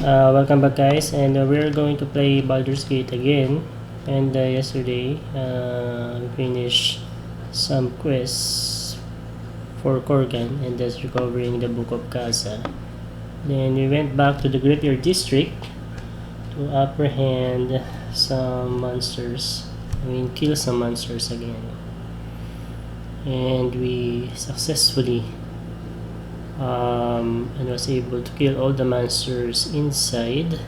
Welcome back, guys, and we're going to play Baldur's Gate again. And yesterday, we finished some quests for Korgan, and that's recovering the Book of Casa. Then we went back to the Graveyard District to apprehend some monsters. Kill some monsters again. And we successfully and was able to kill all the monsters inside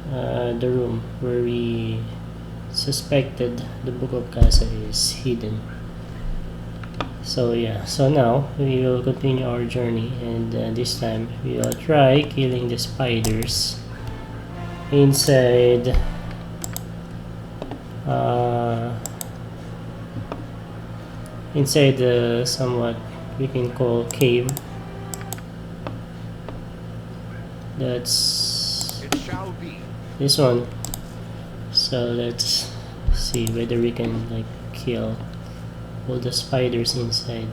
the room where we suspected the Book of Casa is hidden. So yeah, so now we will continue our journey, and this time we will try killing the spiders inside inside the somewhat we can call cave. That's this one. So let's see whether we can like kill all the spiders inside.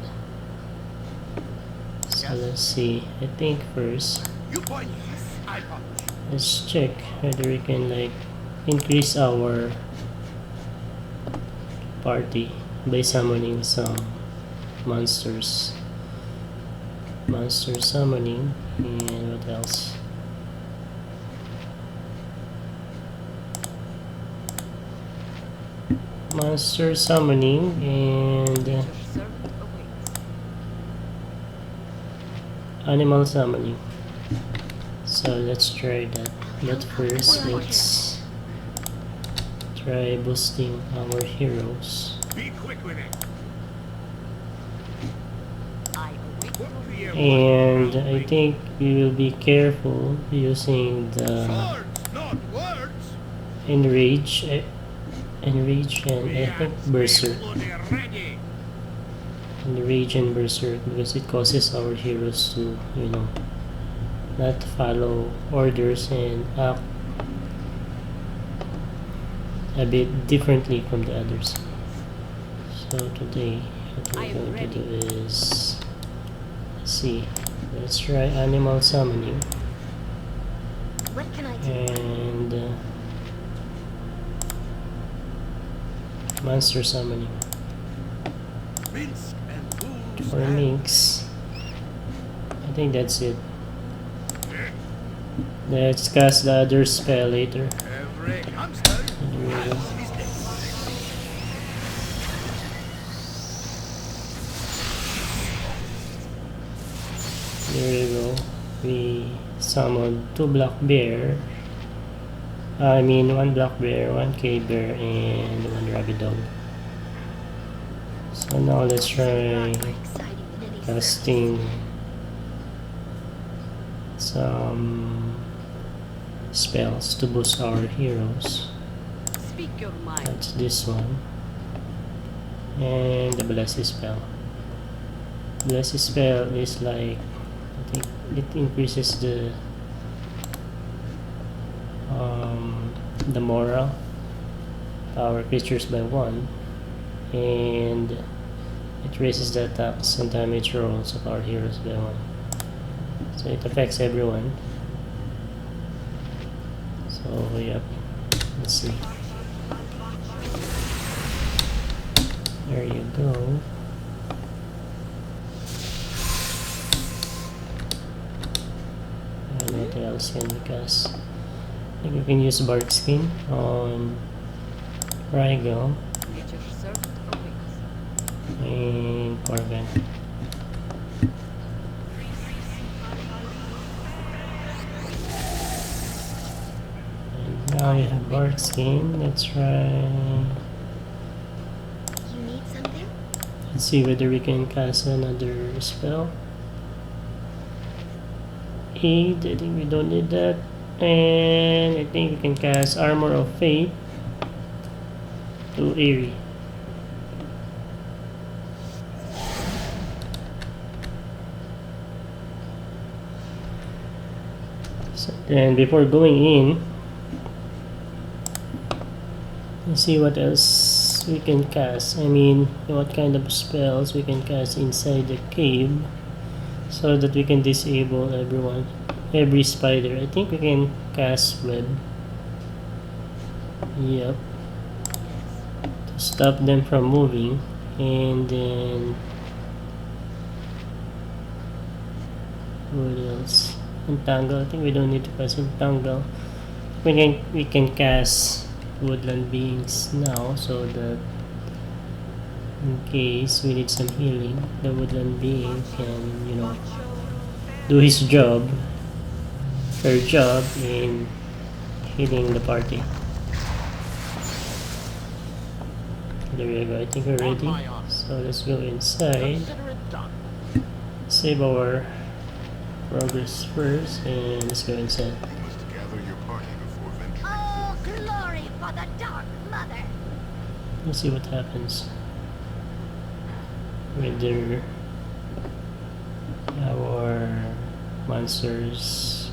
So let's see. I think first let's check whether we can like increase our party by summoning some monsters. Monster summoning, and what else? Monster summoning and animal summoning. So let's try that. But first, let's try boosting our heroes. Be quick with it. And I think we will be careful using the enrage and I think berserk. Enrage and berserk, because it causes our heroes to, not follow orders and act a bit differently from the others. So today what we're going to do is, see, let's try animal summoning. What can I do? And monster summoning. For Minx, I think that's it. Let's cast the other spell later. There we go. There we go. We summoned one black bear, one cave bear, and one rabbit dog. So now let's try casting some spells to boost our heroes. Speak your mind. That's this one. And the blessed spell. Blessed spell is like, I think it increases the moral of our creatures by 1, and it raises the attacks and damage rolls of our heroes by 1. So it affects everyone. So yep, let's see. There you go. And what else can we cast? I think we can use bark skin on Rygo and Corvin. And now we have bark skin. Let's try. You need something? Let's see whether we can cast another spell. 8, I think we don't need that. And I think we can cast Armor of Fate to Eerie. So then before going in, let's see what else we can cast. What kind of spells we can cast inside the cave so that we can disable everyone every spider. I think we can cast web. Yep. To stop them from moving. And then what else? Entangle. I think we don't need to cast entangle. We can cast woodland beings now, so that in case we need some healing, the woodland being can, do his job, her job in healing the party. There we go. I think we're ready. So let's go inside. Save our progress first, and let's go inside. You must gather your party before venturing. Oh, glory for the Dark Mother! Let's see what happens. Whether our monsters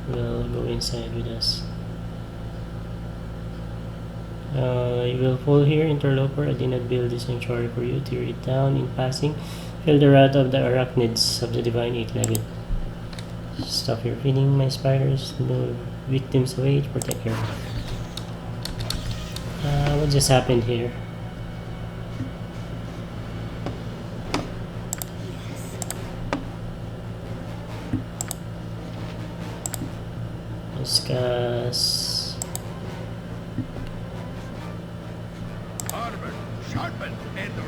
will go inside with us. You will fall here, interloper. I did not build this sanctuary for you. Tear it down in passing. Feel the wrath of the arachnids of the divine eight-legged. Stop your feeding my spiders. Lure victims away to protect your life. What just happened here? Discuss.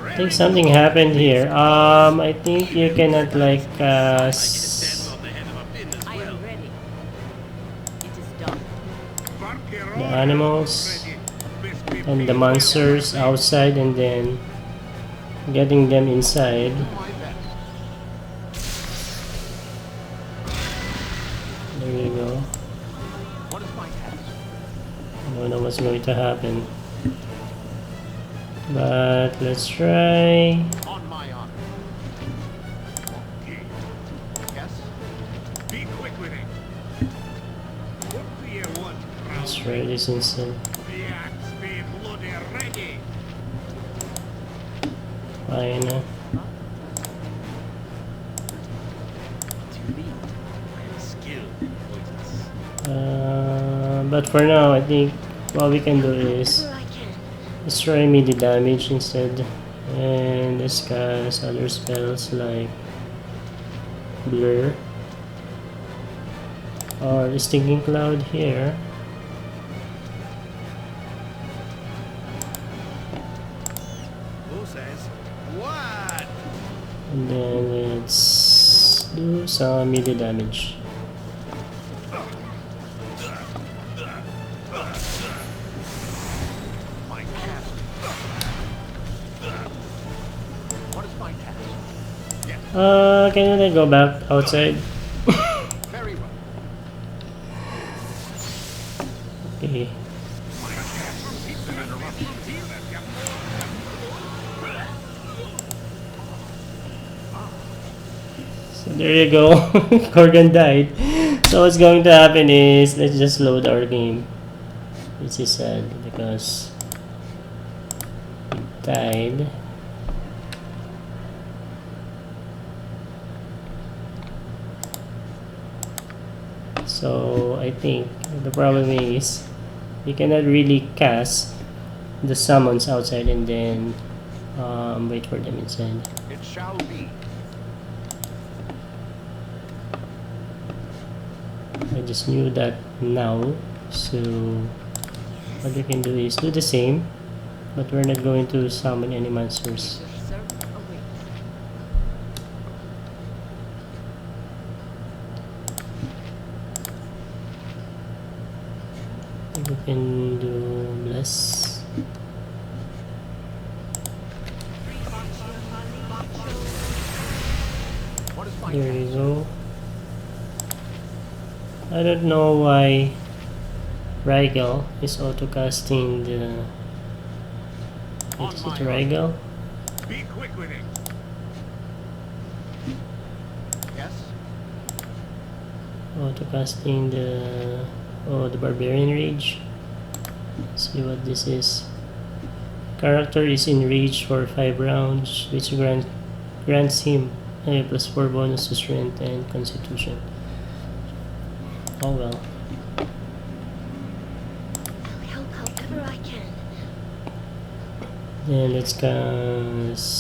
I think something happened here. I think you cannot like I am ready. It is done. the animals and the monsters outside, and then getting them inside. There you go. I don't know what's going to happen, but let's try. On my honor. Okay. Yes. Be quick with it. What do you want, Let's try this instead. The axe be bloody ready. Fine. But for now, I think what we can do is I can. let's try immediate damage instead, and discuss other spells like blur or stinking cloud here. Who says what? And then let's do some immediate damage. My task. What is my task? Yes. Can I go back outside? Very well. Okay. My task. Keep them interrupting. So there you go. Corgan died. So what's going to happen is let's just load our game. Which is sad because he died. So I think the problem is you cannot really cast the summons outside and then wait for them inside. It shall be. I just knew that now, so what we can do is do the same, but we're not going to summon any monsters. Sir, away. I think we can do bless. What is my There task? you go. I don't know why Rigel is auto-casting the... What is it, Rigel? Be quick with it. Yes. Auto-casting the... Oh, the Barbarian Rage. Let's see what this is. Character is enraged for 5 rounds, which grants him a +4 bonus to strength and constitution. Oh well. I'll help however I can. Then let's cast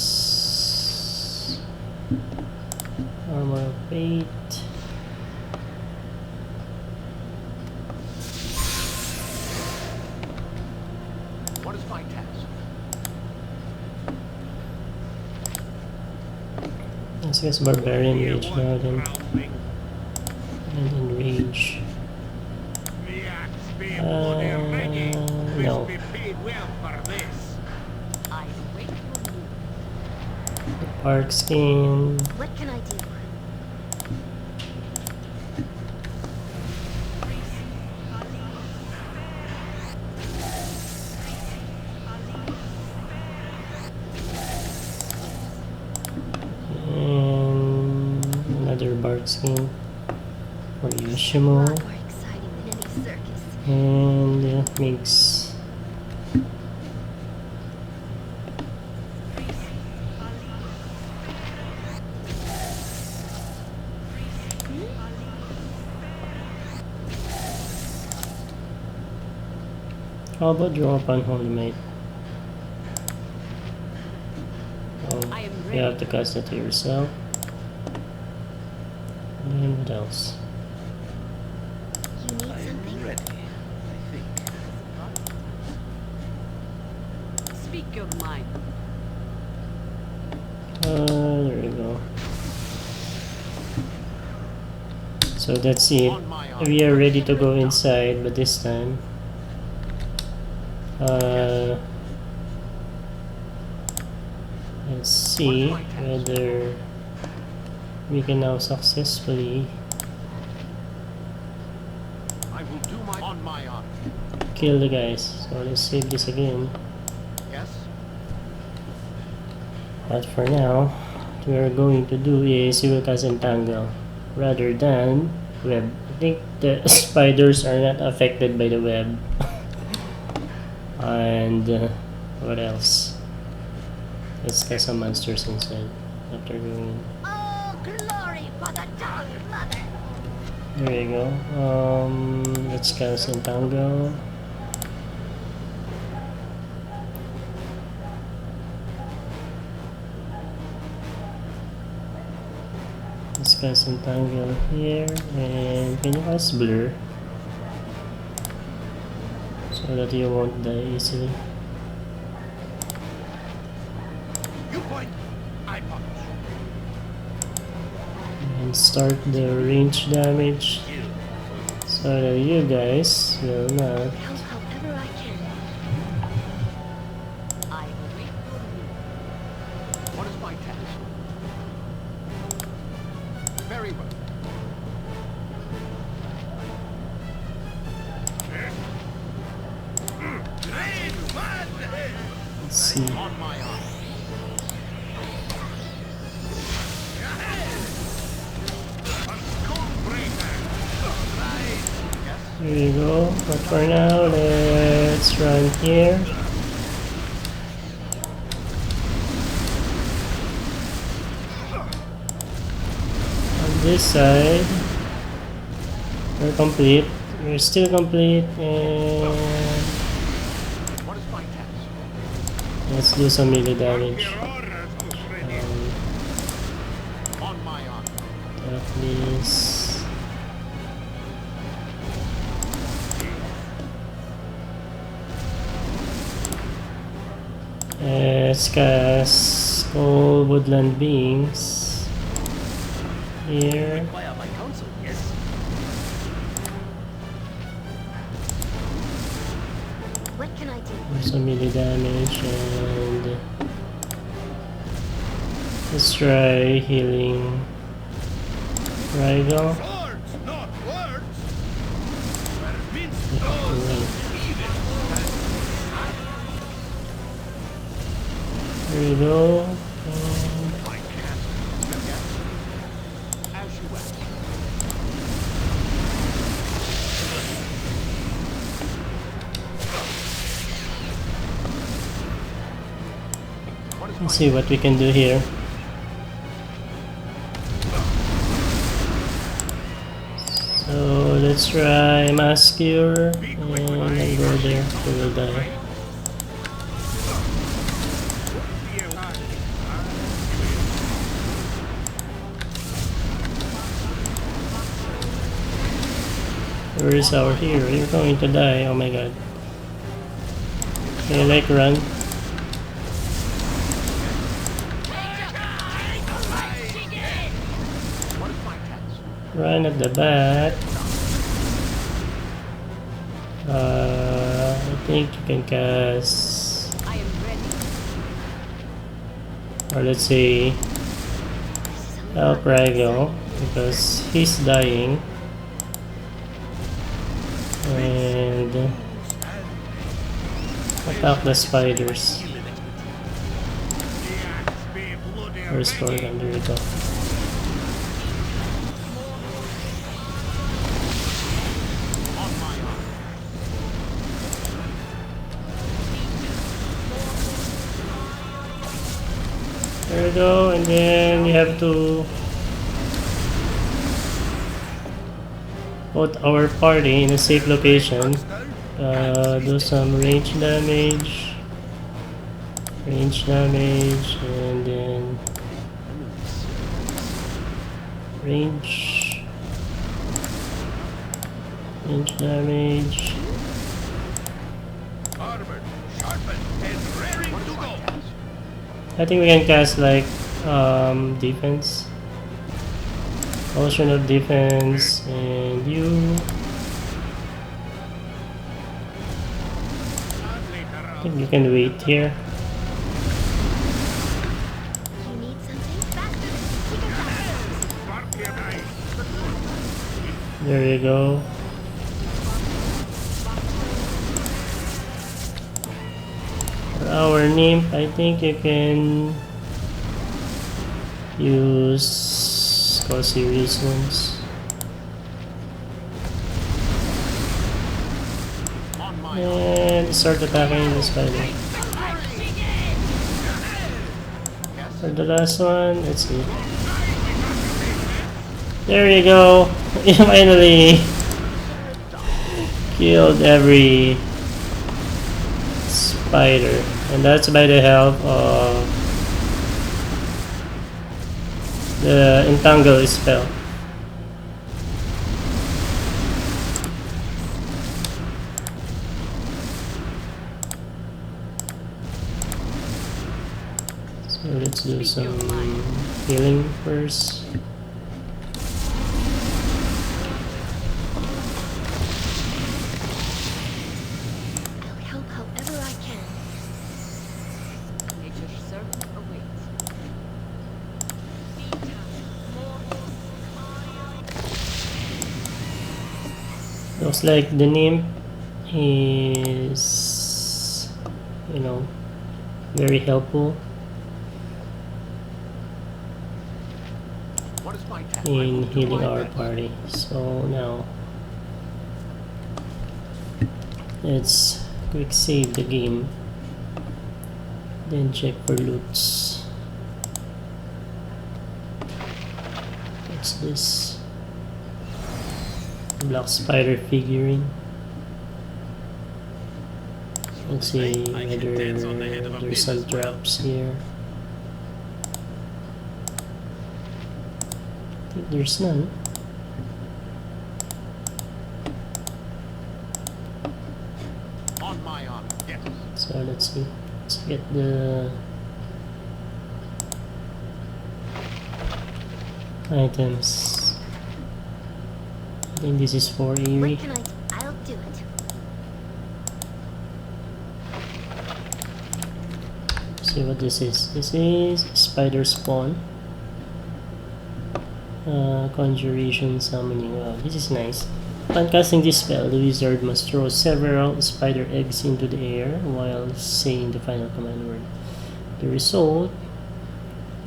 Armor of Fate. What is my task? Let's cast Barbarian Here Rage one now then. groundling. And Enrage. The axe be bloody ready. No. Must be paid well for this. I wait for you. Park Skin. What can I do? And another Bark Skin for A Yoshimo. lot more exciting than any circus. And Minx. How about draw upon Holy Might? Oh, I am you ready. have to cast it to yourself. And what else? You need something? Speak your mind. There we go. So that's it. On my honor. We are ready to go inside, but this time let's see whether we can now successfully I will do my on my honor. kill the guys. So let's save this again. Yes. But for now, what we are going to do is we will cast Entangle rather than web. I think the spiders are not affected by the web. And what else? Let's cast some monsters instead after doing. Oh, glory for the dark mother! There you go. Let's cast Entangle. Let's cast Entangle here, and can you cast Blur so that you won't die easily? You point. I punish. And start the range damage so that you guys will not. Help however I can. I wait for you. What is my task? Very well. Let's see. On my honor. Here you go. But for now, let's run here. On this side, we're complete. We're still complete, and What is my task? let's do some melee damage. On my honor. Please. Let's cast Skull Woodland Beings here. Require my counsel, yes. What can I do? Do some melee damage, and let's try healing Rygal. Words, not words. There you go. And I can't. Yes. As you ask. What is let's see what we can do here. So let's try Mass Cure and then go there. He will die. Where is our hero? You're going to die. Oh my god. Okay, like run. Run at the back. I think you can cast, I am ready. or let's say, help Rago because he's dying. And attack the spiders. Restore them, there we go. There we go, and then you have to put our party in a safe location. Do some range damage, and then range damage. I think we can cast like defense, potion of defense, and you. I think you can wait here. You need something faster. There you go. For our nymph, I think you can use Cozy Reasons. And start attacking the spider. For the last one, let's see. There you go. You finally killed every spider, and that's by the help of the entangle spell. So let's do some healing first. I'll help however I can. Nature's servant awaits. Looks like the nymph is, you know, very helpful What is my task? in healing our party. So now let's quick save the game, then check for loots. What's this? Black spider figurine. Let's see whether there's some traps here. I think there's none. On my honor. Yes. So let's see. Let's get the items. I think this is for Eerie. What can I do? I'll do it. See what this is. This is spider spawn. Conjuration summoning. Wow, this is nice. Upon casting this spell, the wizard must throw several spider eggs into the air while saying the final command word. The result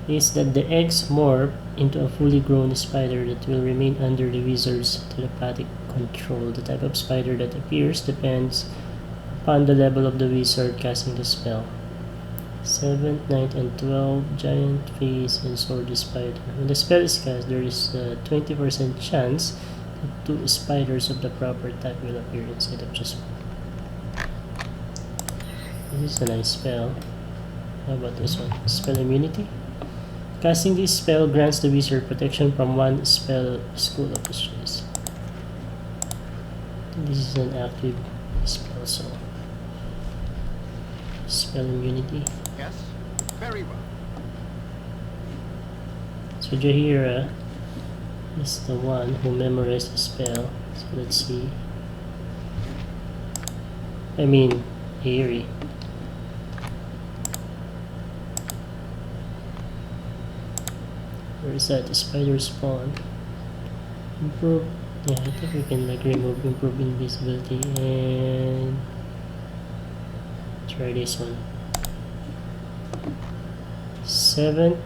is that the eggs morph into a fully grown spider that will remain under the wizard's telepathic control. The type of spider that appears depends upon the level of the wizard casting the spell. 7th, 9th, and 12th, giant face and sword spider. When the spell is cast, there is a 20% chance 2 spiders of the proper type will appear instead of just one. This is a nice spell. How about this one? Spell immunity. Casting this spell grants the wizard protection from one spell school of his choice. This is an active spell, so spell immunity. Yes? Very well. So Jahira is the one who memorized the spell. So let's see. I mean, Eerie. Where is that? The spider spawn. Improve. Yeah, I think we can like improve invisibility and try this one. 7.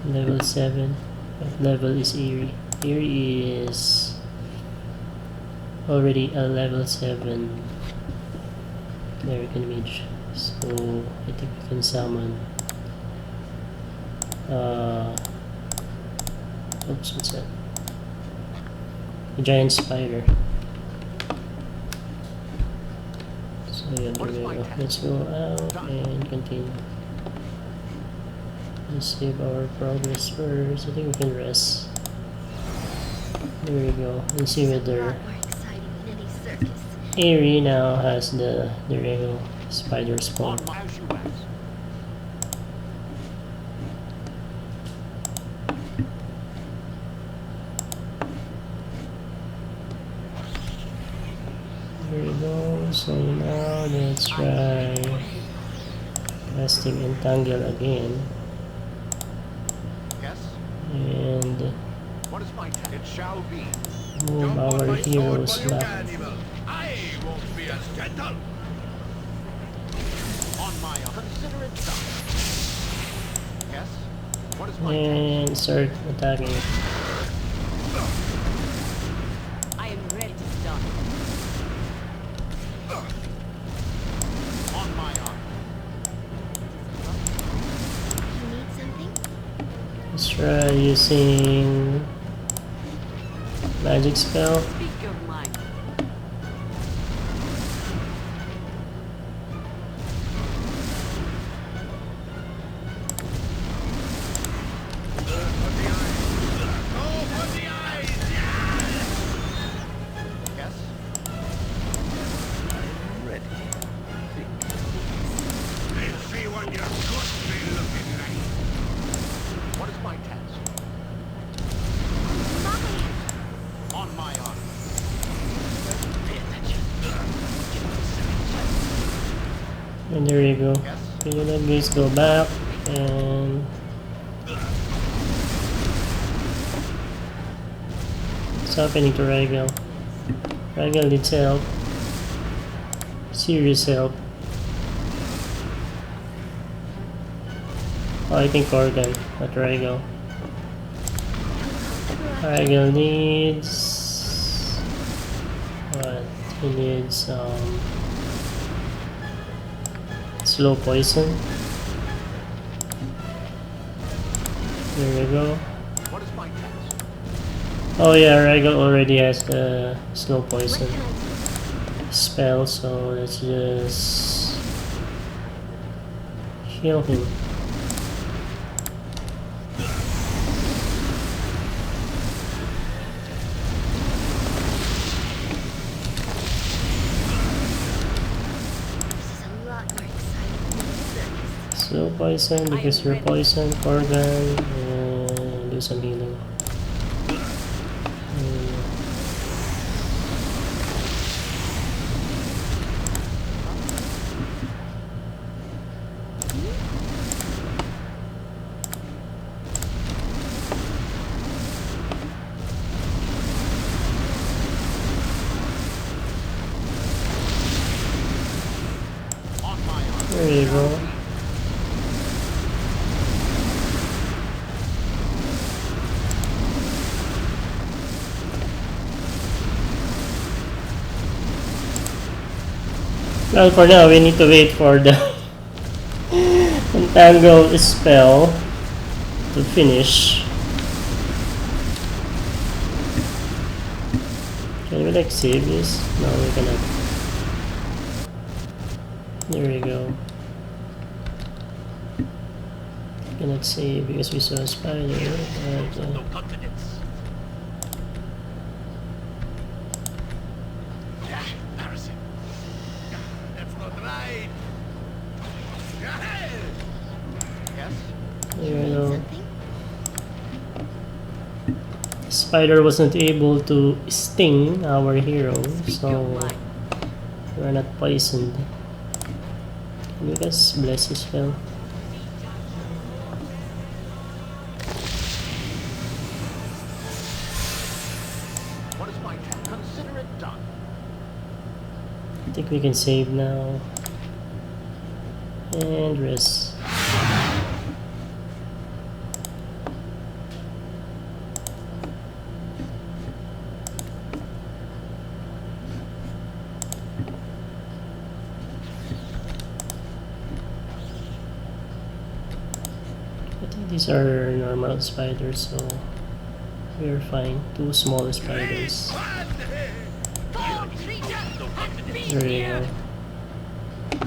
Level 7. What level is Eerie? Eerie is already a level 7 American Mage. So I think we can summon oops, what's that? A giant spider. So yeah, there we go. Let's go out and continue. Let's save our progress first. I think we can rest. There we go. Let's see It's a whether lot more exciting than any circus. Eerie now has the real spider spawn. On my as you ask. There we go. So now let's try casting Entangle again. Yes? And What is my task? It shall be. move our heroes back. I won't be as gentle. On my consider it done. Yes? What is my And start attacking. I am ready to start. On my arm. You need something? Let's try using magic spell. Speak your mind. Yes? Let's see what your good be looking like. What is my task? On my arm. And there you go. Yes? Okay, let me just go back and what's happening to Rigel? Rigel needs help. Serious help. Oh, I think Organ, not Rigel. Rigel needs what? He needs slow poison. There we go. What is my task? Oh yeah, Rigel already has the slow What poison can I do? spell, so let's just heal him. This is a lot more exciting than a circus. Slow poison because you're poison, Corgan, and do some healing. On my arm. There you go. Well, for now, we need to wait for the Entangle spell to finish. we like save this? No, we cannot. There we go. Cannot save because we saw a spider. But, No confidence. Yeah, embarrassing. Let's not ride. Yes. there we go. Something? Spider wasn't able to sting our hero, Speak your so mind. we're not poisoned. Can you guys bless his spell? What is my task? Consider it done. I think we can save now. And rest. I think these are normal spiders, so we're fine. Two small spiders. Fall creature and be There you here. go.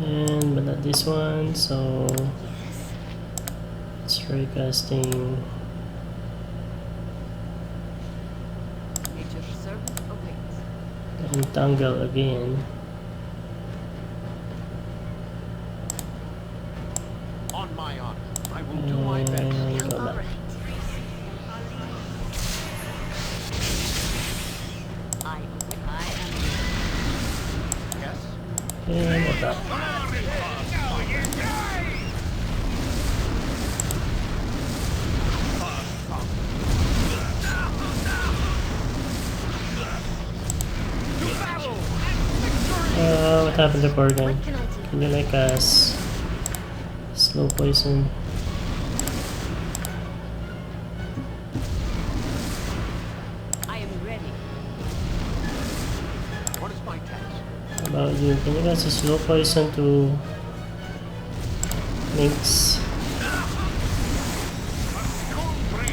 And but not this one, so Yes. let's try casting. Nature's servant awaits. Entangle again. On my honor, I will do my best. And Feel go all back. right. I am Yes. And attack. What happened to Corgan? What can I do? Can you like us slow poison? I am ready. What is my task? How about you? Can you guys slow poison to Minx?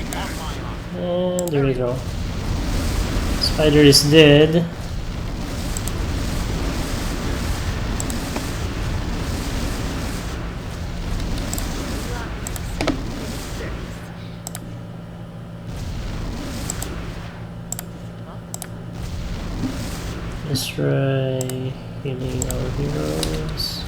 On my honor. And there we go. Spider is dead. Let's try healing our heroes.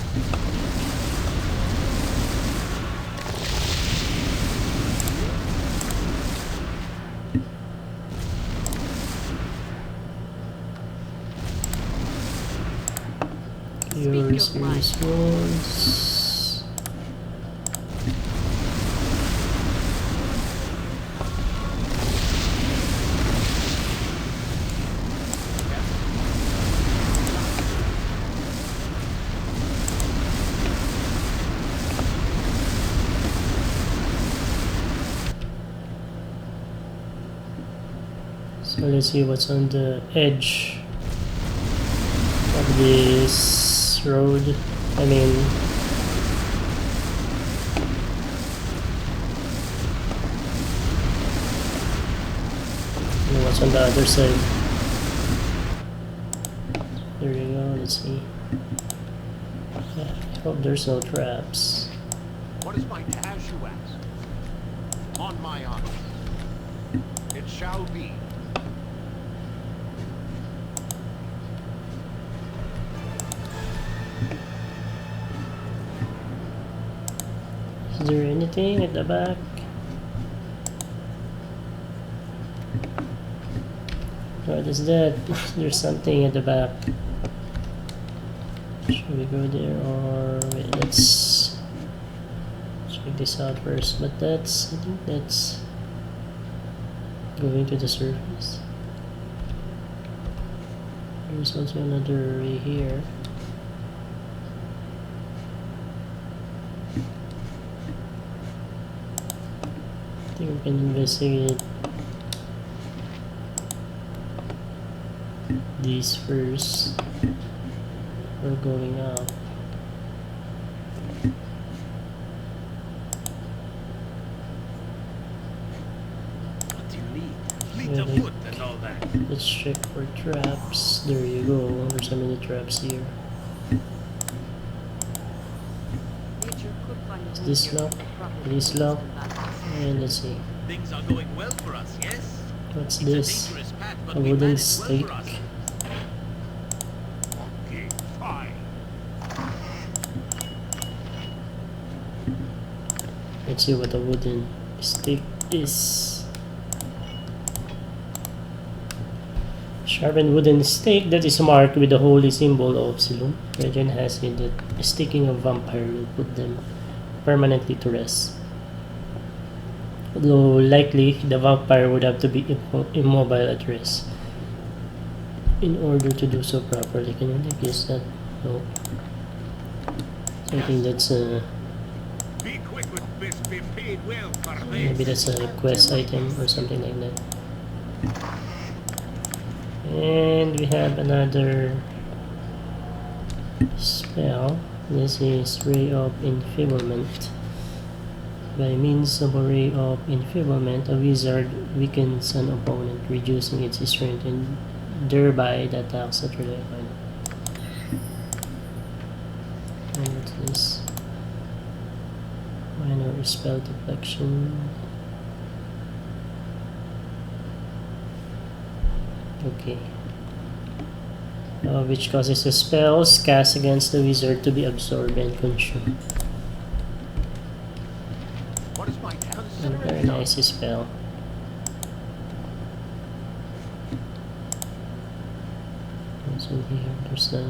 Cure serious wounds. So let's see what's on the edge of this road. I mean, and what's on the other side. There you go, let's see. Yeah, I hope there's no traps. What is my task, you ask? On my honor. It shall be. Is there anything at the back? What is that? There's something at the back. Should we go there or wait, let's check this out first. But that's, I think that's going to the surface. There's also another way here. I think we can investigate these first. We're going up. Let's check for traps. There you go. There's so many traps here. Nature could find a Is room this here locked? for proper It is defense locked. and balance. And let's see. Things are going well for us, yes? What's It's this? a dangerous path, but A we wooden manage well stake. for us. Okay, fine. Let's see what a wooden stick is. Sharpened wooden stake that is marked with the holy symbol of Silum. Legend has it that sticking a vampire will put them permanently to rest. Though likely the vampire would have to be immobile at rest in order to do so properly. Can you like use that? No. So I think that's Be quick with this, be paid well for maybe this. that's a quest item or something like that. And we have another spell. This is Ray of Enfeeblement. By means of a Ray of Enfeeblement, a wizard weakens an opponent, reducing its strength and thereby the attacks that rely on it. And what's this? Minor spell deflection. Okay. Which causes the spells cast against the wizard to be absorbed and consumed. What is my task? A very nice spell. Also here, there's the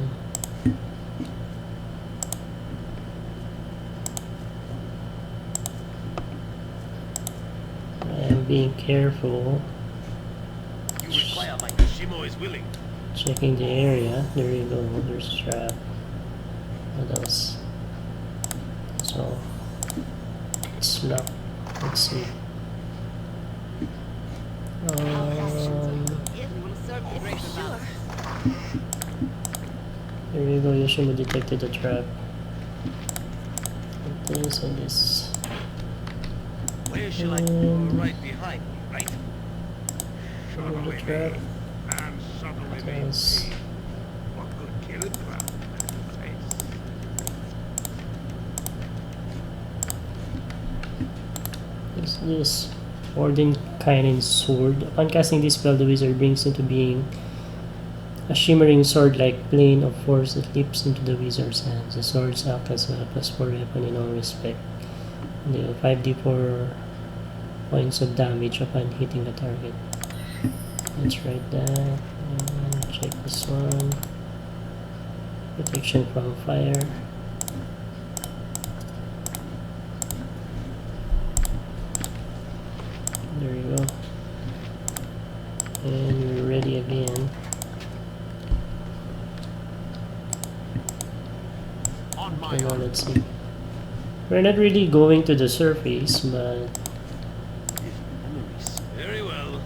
I am being careful. You require my Kishimo is willing. Checking the area. There you go. There's a trap. What else? So it's locked. Let's see. If you will serve the greater Sure. balance. There you go. Yoshimo detected the trap. And this and this. Where shall I go? Right behind me, right? Follow the trap. And suddenly they Yes. see what could kill it from that face. Is this Ordenkainen sword? Upon casting this spell, the wizard brings into being a shimmering sword-like plane of force that leaps into the wizard's hands. The swords act as a +4 weapon in all respect. And deal 5d4 points of damage upon hitting the target. Let's write that. And check this one. Protection from fire. There you go. And we're ready again. On my Okay, now honor. let's see. We're not really going to the surface, but Very well.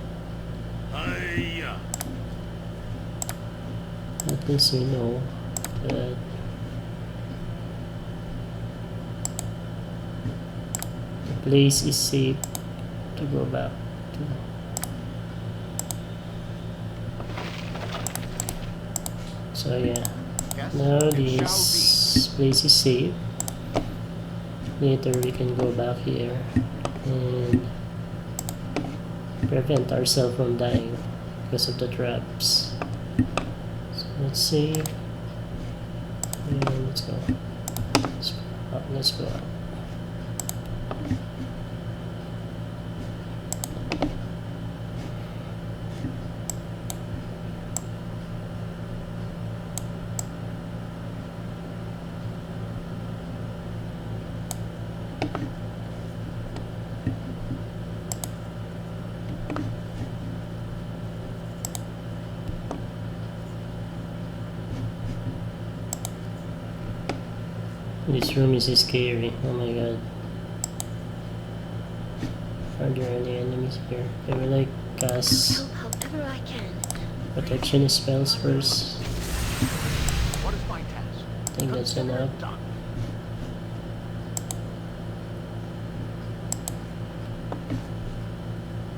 Hiya. at least we know that the place is safe to go back to. So yeah, Yes, now it this place is safe. Later we can go back here and prevent ourselves from dying because of the traps. So let's save and let's go. Let's go out. This room is scary. Oh my god. Are there any enemies here? I will like cast Help however I can. protection spells first. What is my task? I think that's enough. Done.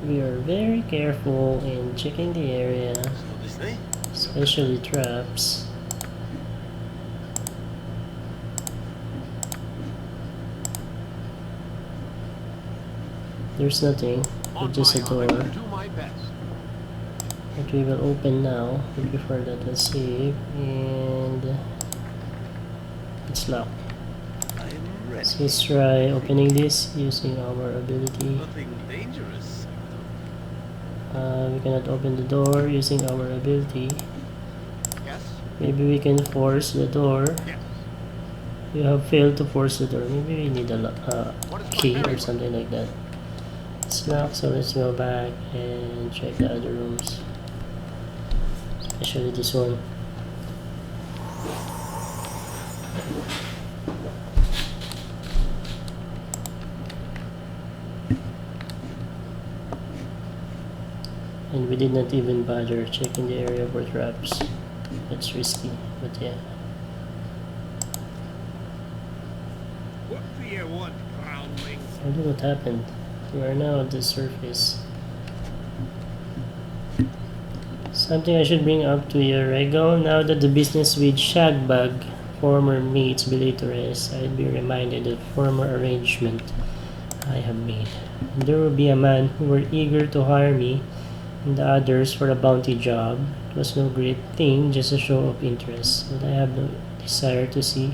We are very careful in checking the area, especially traps. There's nothing, On just a my door. honor, do my best. That we will open now. But before that, let's save, and it's locked. So let's try opening this using our ability. Nothing dangerous. We cannot open the door using our ability. Yes? Maybe we can force the door. Yes. You have failed to force the door. Maybe we need a What is my key or very something like that. It's locked, so let's go back and check the other rooms. Especially this one. And we did not even bother checking the area for traps. That's risky, but yeah. What do you want, groundling? I don't know what happened. We are now at the surface. Something I should bring up to you, Regal. Now that the business with Shagbag, former mates, belay to rest, I'd be reminded of former arrangement I have made. And there will be a man who were eager to hire me and the others for a bounty job. It was no great thing, just a show of interest, but I have no desire to see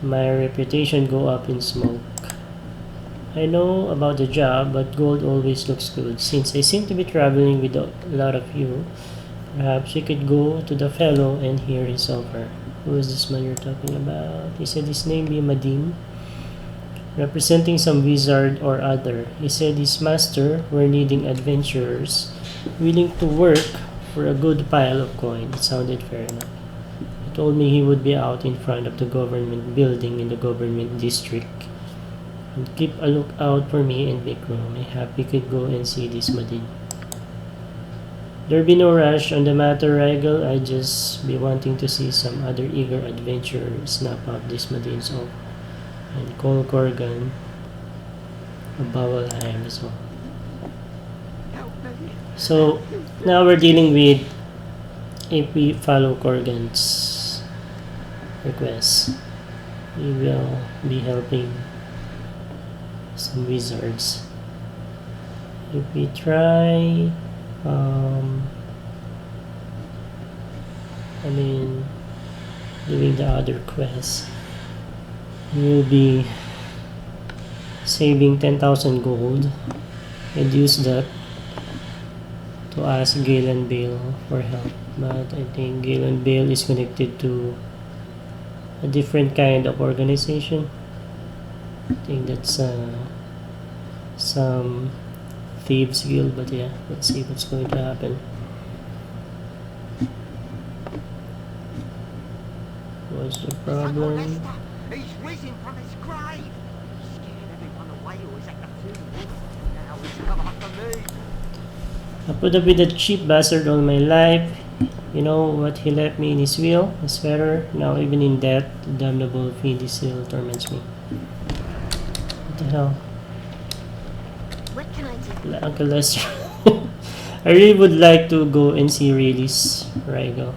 my reputation go up in smoke. I know about the job, but gold always looks good. Since I seem to be traveling with a lot of you, perhaps we could go to the fellow and hear his offer. Who is this man you're talking about? He said his name be Madin, representing some wizard or other. He said his master were needing adventurers willing to work for a good pile of coin. It sounded fair enough. He told me he would be out in front of the government building in the government district and keep a lookout for me and make room. I hope we could go and see this Madin. There be no rush on the matter, Regal. I just be wanting to see some other eager adventurer snap up this Madin's off and call Corgan a Bowelheim as well. So now we're dealing with, if we follow Corgan's request, we will be helping some wizards. If we try doing the other quests, we'll be saving 10,000 gold and use that to ask Galen Bale for help. But I think Galen Bale is connected to a different kind of organization. I think that's some thieves guild, but yeah, let's see what's going to happen. What's the problem? He's risen from his grave. Scared everyone away who was at the funeral. Now he's come after me. I put up with that cheap bastard all my life. You know what he left me in his will? His fetter. Now even in death, the damnable fiend still torments me. What the hell? What can I do? Uncle Lester. I really would like to go and see Rayleigh's Rigo.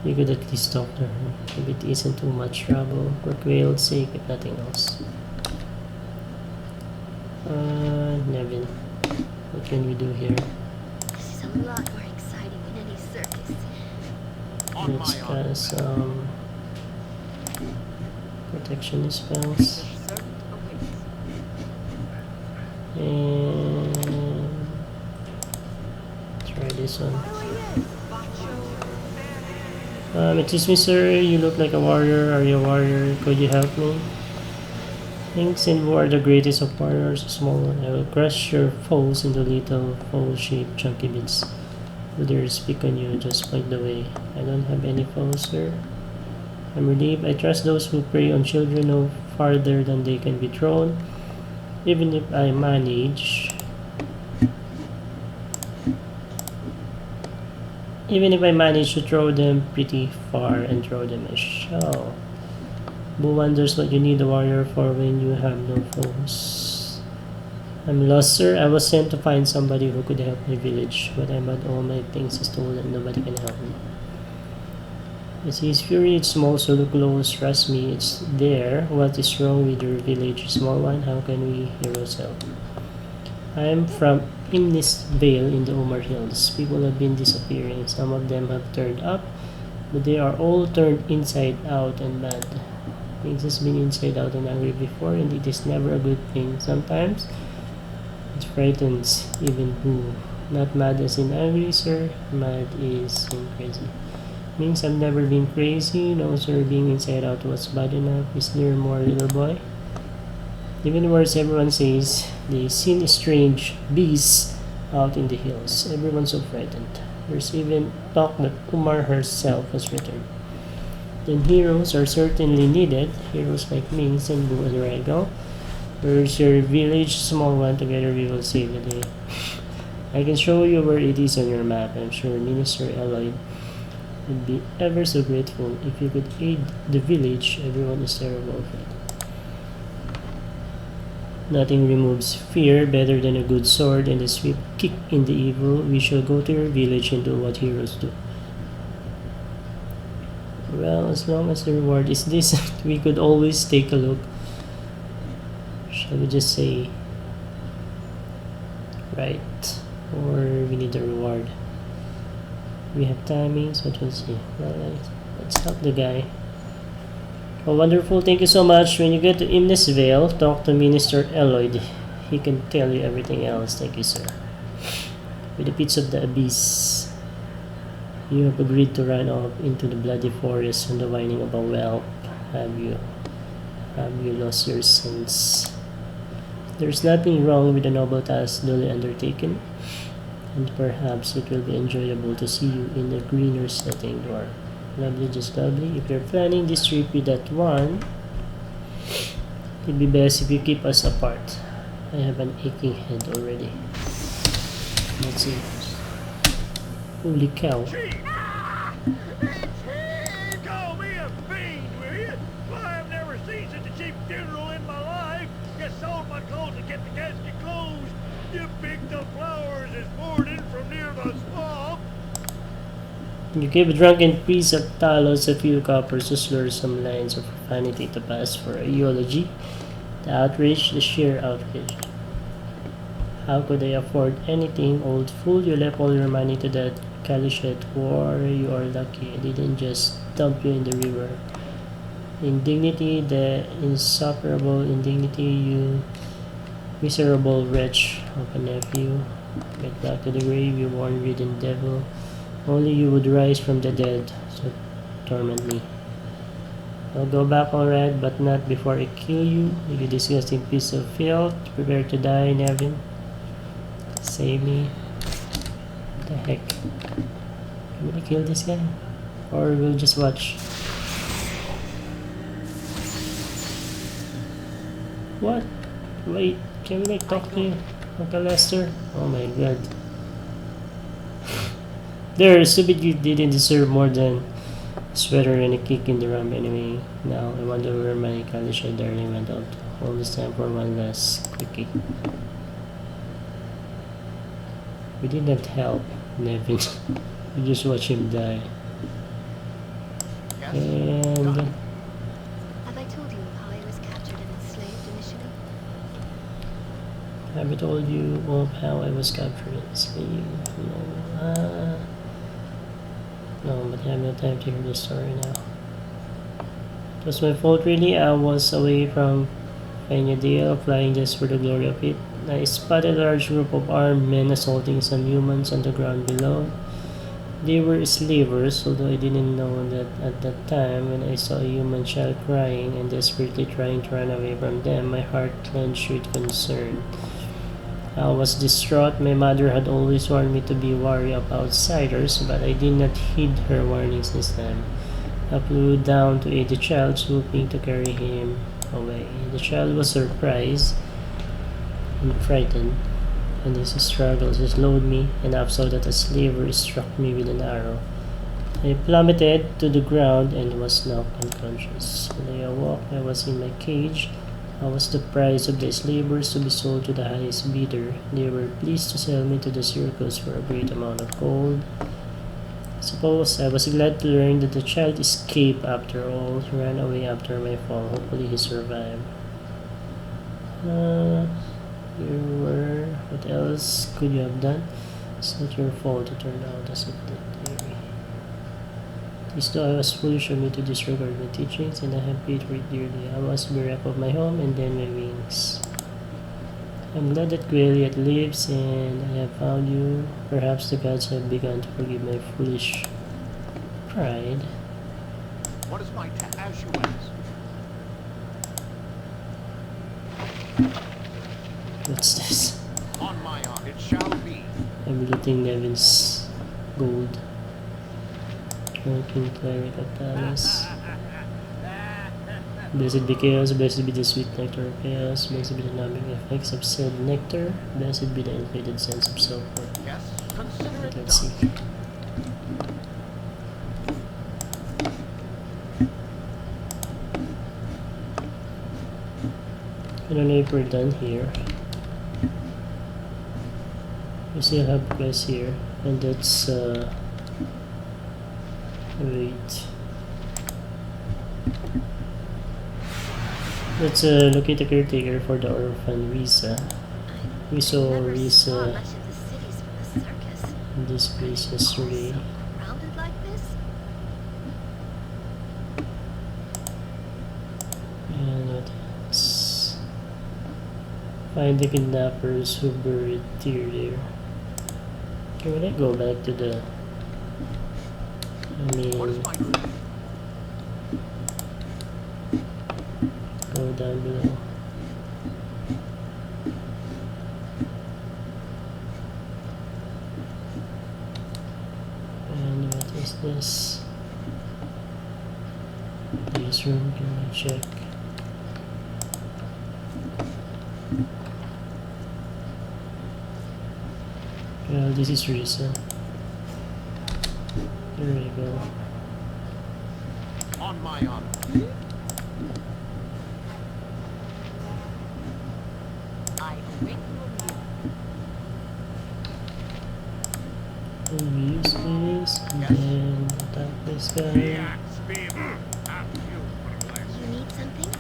You could at least talk to her. If it isn't too much trouble, for Quayle's sake, if nothing else. Nevin. What can we do here? This is a lot more exciting than any circus. On Let's my honor. cast some protection spells. And try this one. Excuse me, sir. You look like a warrior. Are you a warrior? Could you help me? Thanks, and who are the greatest of warriors? A small one. I will crush your foes into little fowl-shaped chunky bits. Will they speak on you? Just point the way. I don't have any foes, sir. I'm relieved. I trust those who prey on children no farther than they can be thrown. Even if I manage to throw them pretty far and throw them a shell. Who wonders what you need a warrior for when you have no foes? I'm lost, sir. I was sent to find somebody who could help my village, but I'm had all my things stolen and nobody can help me. As his fury, it's small, so look close. Trust me, it's there. What is wrong with your village, small one? How can we heroes help? I am from Imnis Vale in the Omar Hills. People have been disappearing. Some of them have turned up, but they are all turned inside out and mad. Things has been inside out and angry before, and it is never a good thing. Sometimes it frightens even who. Not mad as in angry, sir. Mad is in crazy. Means I've never been crazy. No, sir. Being inside out was bad enough. Is there more, little boy? Even worse, everyone says they seen strange beasts out in the hills. Everyone's so frightened. There's even talk that Umar herself has returned. Then heroes are certainly needed. Heroes like me, Senbu, and Rego. Where's your village, small one? Together we will save the day. I can show you where it is on your map. I'm sure Minister Eloy would be ever so grateful if you could aid the village. Everyone is terrible afraid. Nothing removes fear better than a good sword and a swift kick in the evil. We shall go to your village and do what heroes do. Well, as long as the reward is this, we could always take a look. Shall we just say right? Or we need a reward? We have timings, but we'll see. Well, let's help the guy. Oh, wonderful. Thank you so much. When you get to Imnes Vale, talk to Minister Eloyd. He can tell you everything else. Thank you, sir. With the pits of the abyss, you have agreed to run off into the bloody forest on the whining of a whelp. Have you lost your sense? There's nothing wrong with a noble task duly undertaken, and perhaps it will be enjoyable to see you in a greener setting, dwarf. Lovely, just lovely. If you're planning this trip with that one, it'd be best if you keep us apart. I have an aching head already. Let's see. Holy cow. Call me a fiend, will you? Why, I've never seen such a cheap funeral in my life. You sold my clothes and kept the casket closed. You picked up flowers and poured in from near the swamp. You gave a drunken priest of Talos a few coppers to slur some lines of profanity to pass for a eulogy. The outrage, the sheer outrage. How could I afford anything, old fool? You left all your money to that Kalishet war. You are lucky I didn't just dump you in the river. Indignity, the insufferable indignity, you miserable wretch of a nephew. Get back to the grave, you worm-ridden devil. Only you would rise from the dead, so torment me. I'll go back, alright, but not before I kill you, you disgusting piece of filth. Prepare to die, Nevin. Save me. What the heck? Will we kill this guy? Or we'll just watch? What? Wait, can we like talk to you? Uncle Lester? Oh my god. There, stupid, you didn't deserve more than a sweater and a kick in the rump anyway. Now, I wonder where my Kalisha darling went out. All this time for one last quickie. We did not help Nevin. We just watched him die. Yes. And Have I told you how I was captured and enslaved initially? have I told you of how I was captured and enslaved? No. No, but I have no time to hear the story now. It was my fault, really. I was away from Fenadale, flying just for the glory of it. I spotted a large group of armed men assaulting some humans on the ground below. They were slavers, although I didn't know that at that time. When I saw a human child crying and desperately trying to run away from them, my heart clenched with concern. I was distraught. My mother had always warned me to be wary of outsiders, but I did not heed her warnings this time. I flew down to aid the child, swooping to carry him away. The child was surprised and frightened, and his struggles slowed me enough so that a slaver struck me with an arrow. I plummeted to the ground and was knocked unconscious. When I awoke, I was in my cage, How was the price of these labors to be sold to the highest bidder? They were pleased to sell me to the circus for a great amount of gold. Suppose I was glad to learn that the child escaped after all. He ran away after my fall. Hopefully he survived. You were... What else could you have done? It's not your fault it turned out as it did. This though I was foolish of me to disregard my teachings, and I have paid for it dearly. I was bereft of my home and then my wings. I'm glad that Gweliat lives, and I have found you. Perhaps the gods have begun to forgive my foolish pride. What is my task, you ask? What's this? On my honor, it shall be. I'm looting Nevin's gold. Working cleric of Palace. Blessed be chaos, blessed be the sweet nectar of chaos, blessed be the numbing effects of said nectar, blessed be the inflated sense of sulfur. Yes, consider it Let's done. see. I don't know if we're done here. We still have quests here, and that's wait. Let's locate a caretaker for the orphan Risa. We saw Never saw Risa much of the cities from the circus. in this place yesterday. Also crowded like this? And what else? Find the kidnappers who buried Tyr there. Okay, when I go back to the... What is mean, my go down below. And what is this? This room, can I check? Well, this is Risa. There we go. on my honor? I await your And we use this, and Yes. then attack this guy. Relax, baby. After you for a blessing. You need something?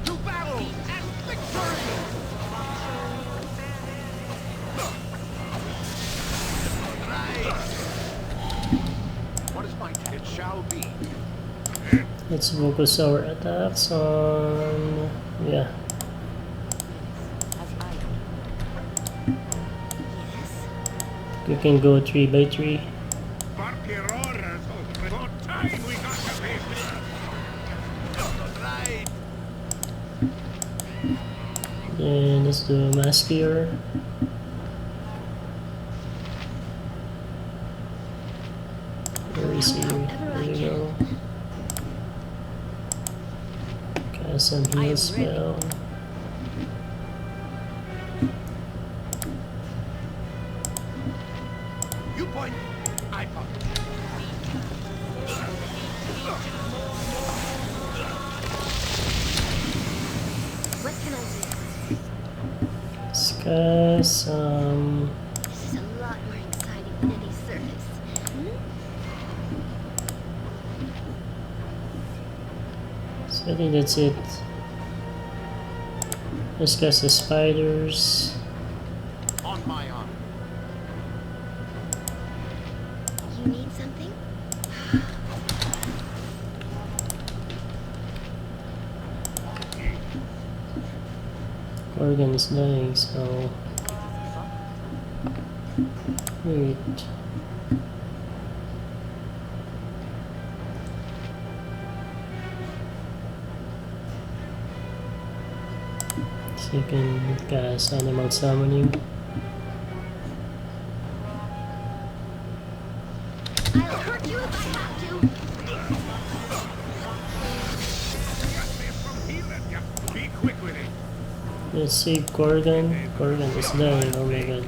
To battle and victory! What is my task? It shall be. Let's focus our attacks on... yeah. as I Yes. We can go 3 by 3. Partiroras, what time we got to pay for Right. Then let's do Maskier. Where is he? There you go. Cast some heal spell. You point. I point. What can I do? Let's cast some... This is a lot more exciting than any circus. So I think that's it. Let's cast the spiders. On my honor. You need something? Corgan is dying, so... Wait. So you can cast animal summoning. I'll hurt you if I have to. Be quick with it. Let's save Corgan. Corgan is dying, oh my god.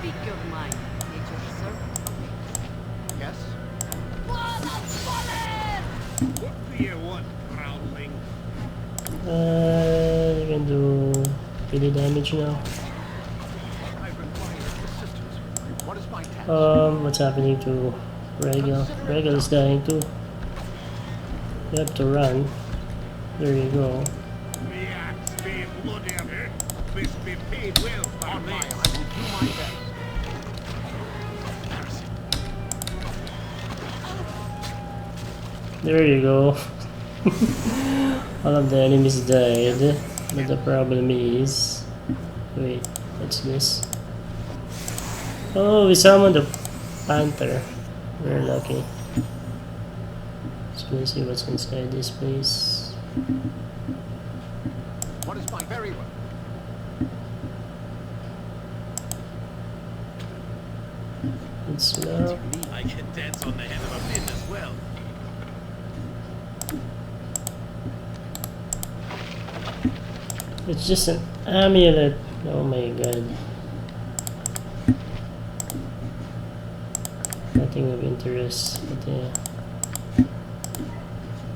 Speak your mind. Nature's servant awaits. Yes? What do you want, groundling? You can do really damage now. I require assistance. What is my task? What's happening to Regal? Regal is dying too. You have to run. There you go. Me axe be bloody of it. Must be paid well for On my, I this. will do my best. There you go. All of the enemies died. But the problem is... Wait, what's this? Oh, we summoned the panther. We're lucky. So let's see what's inside this place. What is my very well? It's slow. I can dance on the head of a pin as well. It's just an amulet. Oh my god. Nothing of interest, but yeah.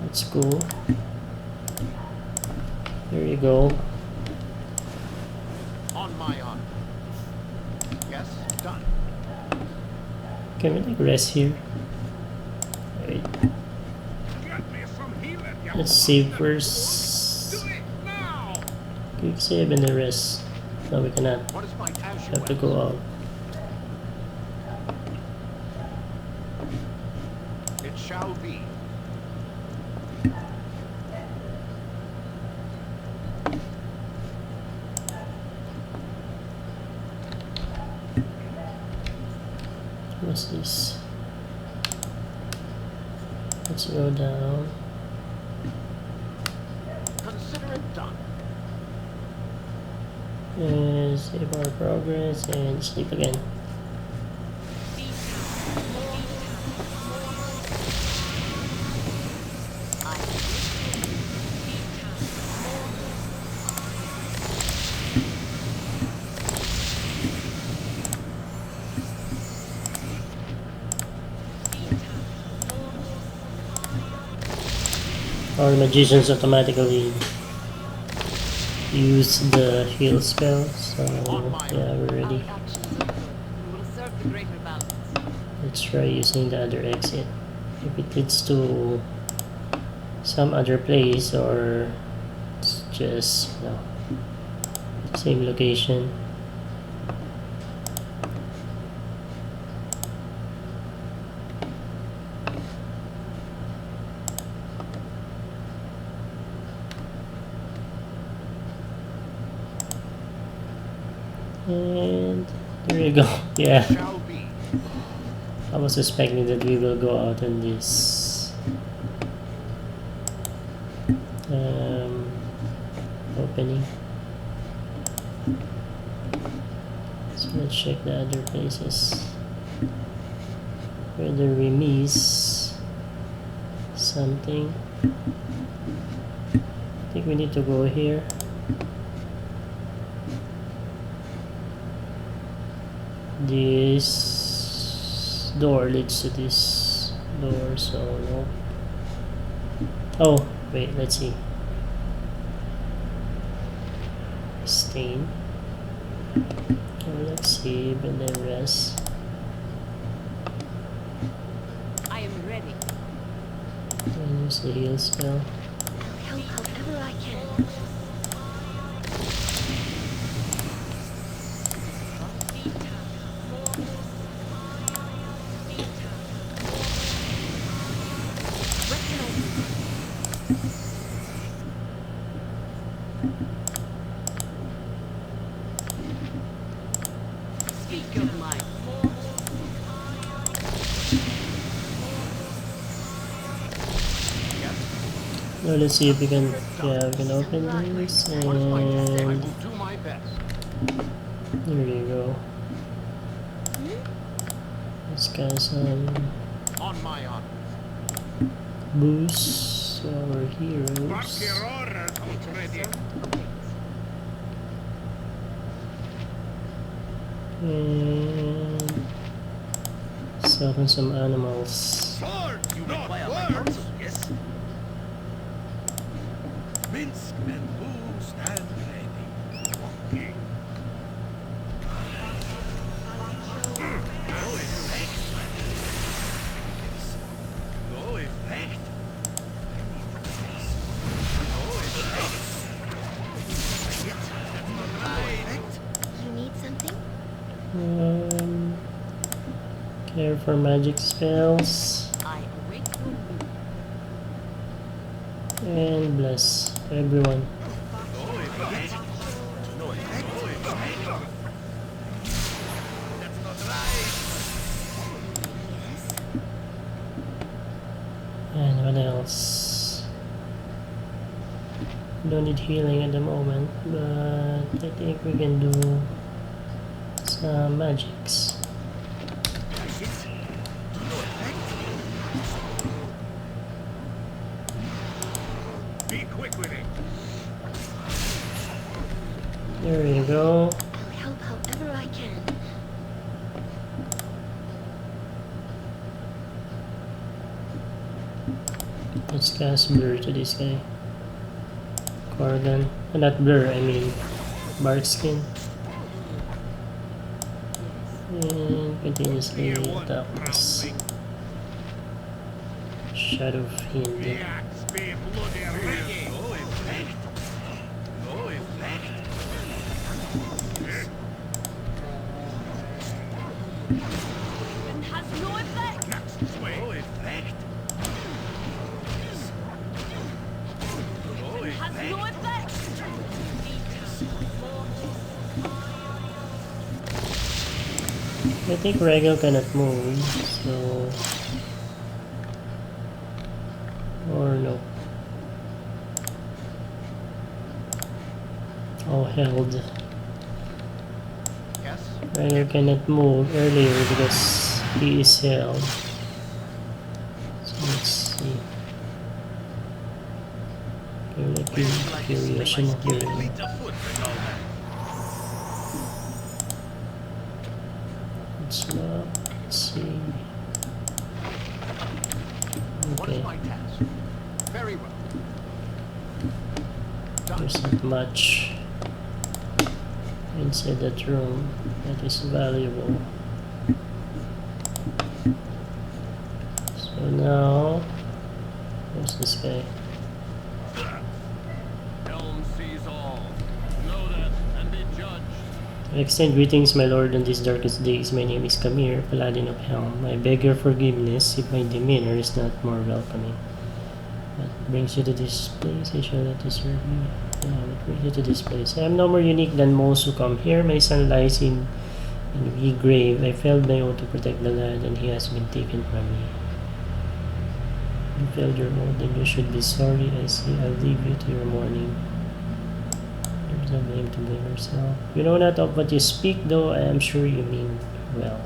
That's cool. There you go. On my honor. Yes, done. Can we like rest here? Wait, Get me some healing, you let's save bastard. first. Do it now! Quick save and then rest. No, we cannot. What is my task? We have to go out. It shall be. What's this? Let's go down. Consider it done. And save our progress and sleep again. Our magicians automatically use the heal spell, so yeah, we're ready. Our actions will serve the greater balance. Let's try using the other exit. If it leads to some other place or it's just, you know, same location. And there you go. Yeah, Shall be. I was suspecting that we will go out on this opening. So let's check the other places. Whether we miss something. I think we need to go here. This door leads to this door, so no. Oh, wait, let's see. Stain. Oh, let's save and then rest. I am ready. And use the heal spell. I'll help however I can. Speak your mind. Now let's see if we can, yeah, we can open this, What is my task? I and will do my best. there you go. Let's get some On my honor. boost to our Back heroes. your orders, already. And myself and some animals. Swords, You not require my words. counsel, yes? Minsk and who stand ready. No effect. No effect. No effect. You need something? Care for magic spells I await your move. and bless everyone. No effect. No effect. No effect. That's not right. Yes. And what else? Don't need healing at the moment, but I think we can do some magics. Be quick with it. There you go. I'll help however I can. Let's cast blur to this guy. Corgan. Not blur, I mean bark skin. And continuously Here, one attack this groundling. Shadow Fiend. The axe be bloody ready. No effect. No effect. It has no effect! Next way. No effect. No effect. effect! I think Regal cannot move, so... Or no. Oh, held. Yes? Regal cannot move earlier because he is held. So let's see. Curious and hearing. Fleet of foot and all that. It's not. Let's see. What is Okay, my task? Very well. Done. there's not much inside that room that is valuable. So now, where's this guy? Helm sees all. Know that and be judged. I extend greetings, my lord, on these darkest days. My name is Kamir, Paladin of Helm. I beg your forgiveness if my demeanor is not more welcoming. What brings you to this place? I shall not disturb you. What brings you to this place? I am no more unique than most who come here. My son lies in wee grave. I failed my oath to protect the land, and he has been taken from me. You failed your oath, and you should be sorry. I see. I'll leave you to your mourning. There's no blame to blame yourself. You know not of what you speak, though I am sure you mean well.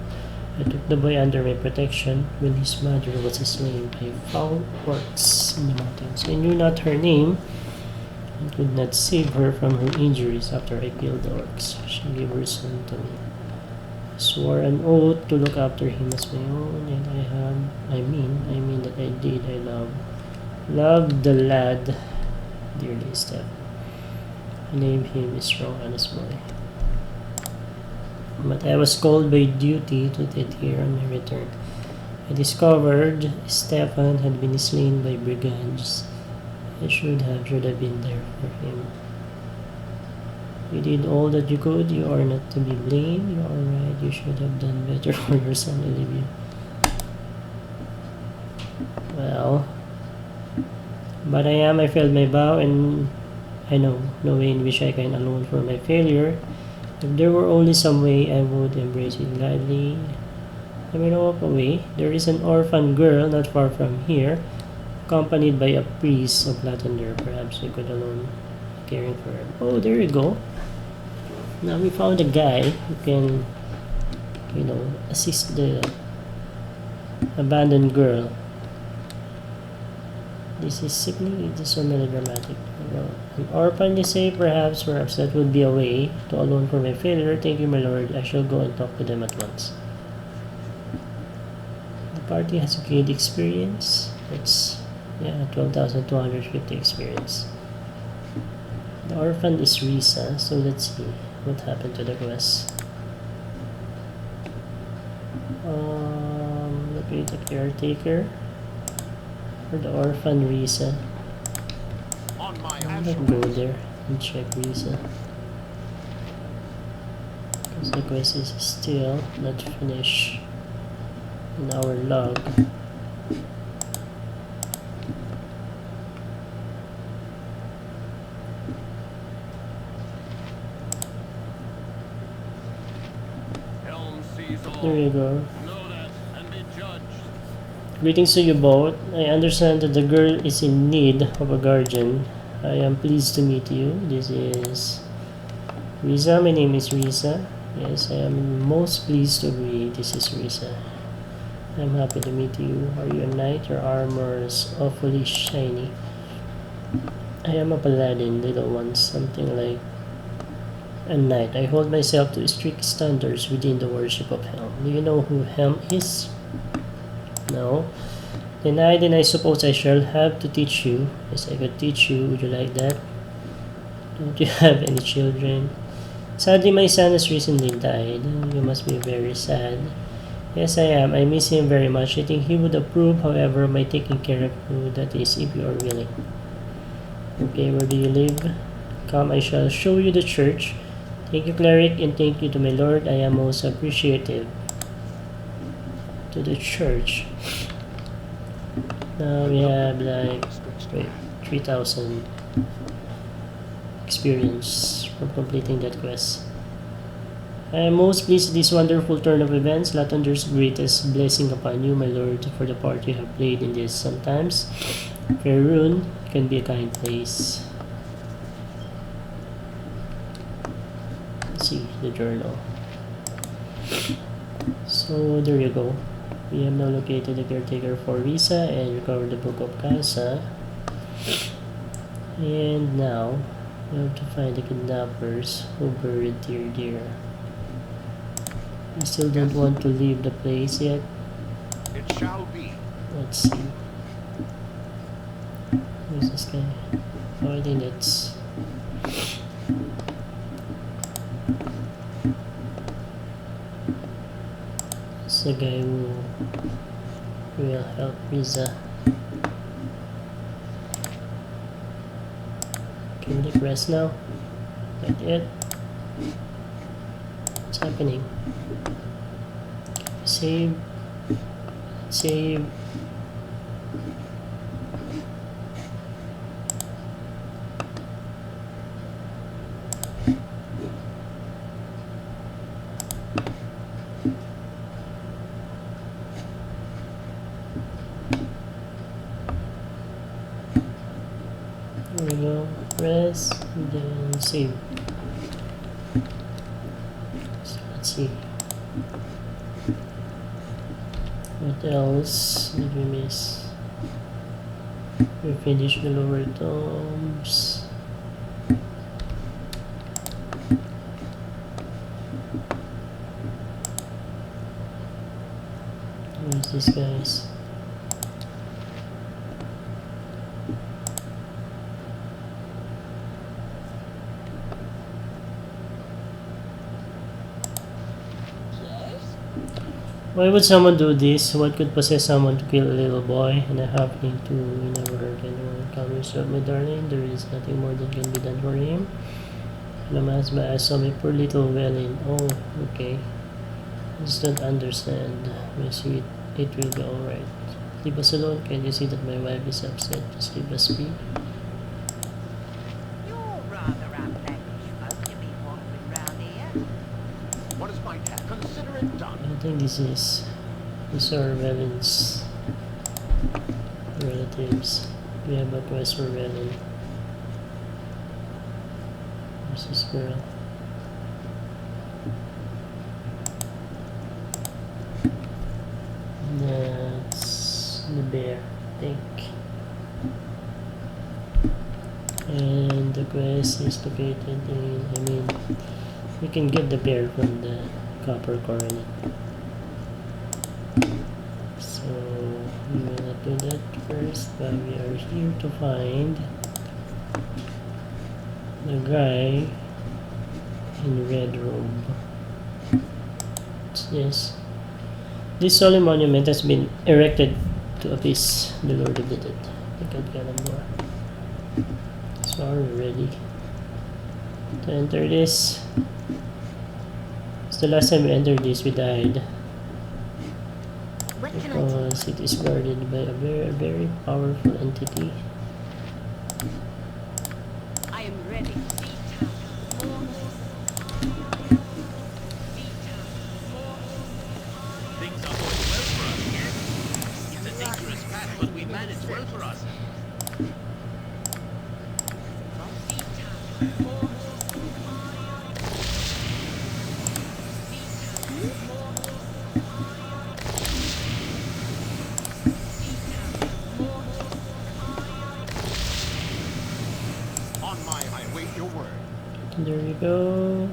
I took the boy under my protection when his mother was a slave. I found orcs in the mountains. I knew not her name and could not save her from her injuries after I killed the orcs. She gave her son to me. I swore an oath to look after him as my own, and I mean that I did. I loved the lad dearly, Steph. I named him a strong, honest boy. But I was called by duty to take here on my return. I discovered Stefan had been slain by brigands. I should have been there for him. You did all that you could. You are not to be blamed. You are right. You should have done better for your son, Olivia. Well, but I failed my vow, and I know no way in which I can atone for my failure. If there were only some way, I would embrace it gladly. I may walk away. There is an orphan girl not far from here, accompanied by a priest of Latender. Perhaps we could alone caring for her. Oh, there you go. Now we found a guy who can, assist the abandoned girl. This is simply this so melodramatic. An orphan, you say? Perhaps that would be a way to atone for my failure. Thank you, my lord. I shall go and talk to them at once. The party has gained experience. That's, yeah, 12,250 experience. The orphan is Risa, so let's see what happened to the quest. Locate the caretaker for the orphan Risa. On my I'm ass. gonna go there and check Risa, because the quest is still not finished in our log. Helm sees all. There you go. Know that and be judged. Greetings to you both. I understand that the girl is in need of a guardian. I am pleased to meet you. This is Risa. My name is Risa. Yes, I am most pleased to agree. This is Risa. I'm happy to meet you. Are you a knight? Your armor is awfully shiny. I am a paladin, little one, something like a knight. I hold myself to strict standards within the worship of Helm. Do you know who Helm is? No. Then I suppose I shall have to teach you. Yes, I could teach you. Would you like that? Don't you have any children? Sadly, my son has recently died. You must be very sad. Yes, I am. I miss him very much. I think he would approve, however, my taking care of you. That is, if you are willing. Okay, where do you live? Come, I shall show you the church. Thank you, cleric, and thank you to my lord. I am most appreciative. To the church. Now we have like 3,000 experience from completing that quest. I am most pleased with this wonderful turn of events. Latunder's greatest blessing upon you, my lord, for the part you have played in this. Sometimes Faerun can be a kind place. Let's see the journal. So there you go. We have now located the caretaker for Risa and recovered the Book of Casa. And now we have to find the kidnappers who buried dear. I still don't want to leave the place yet. It shall be. Let's see. Who's this guy? Oh, I think that's... It's the guy who will help Riza. Can we press now? Not yet. What's happening? Save. Save. There we go. Press and then save. So let's see. What else did we miss? We finished the lower tombs. Who's this guys? Why would someone do this? What could possess someone to kill a little boy? And a happening to we never heard anyone come yourself, my darling. There is nothing more that can be done for him. I saw my poor little Welin. Oh, okay. I just don't understand. My sweet, it will be alright. Leave us alone. Can you see that my wife is upset? Just leave us be. You're rather outlandish folk to be wandering round here. What is my task? Consider it done. I think these are Welin's relatives. We have a quest for Welin. Where's this girl? That's the bear, I think. And the quest is located in, we can get the bear from the copper coronet. So we will not do that first, but we are here to find the guy in red robe. What's this? This solemn monument has been erected to appease the Lord of the Dead. I think I've got more. So are we ready to enter this? It's the last time we entered this, we died. What can I do? Because it is guarded by a very, very powerful entity. I am ready. Things are going well for us, yes? It's a dangerous path, but we manage well for us. On my, I wait your word. There we go.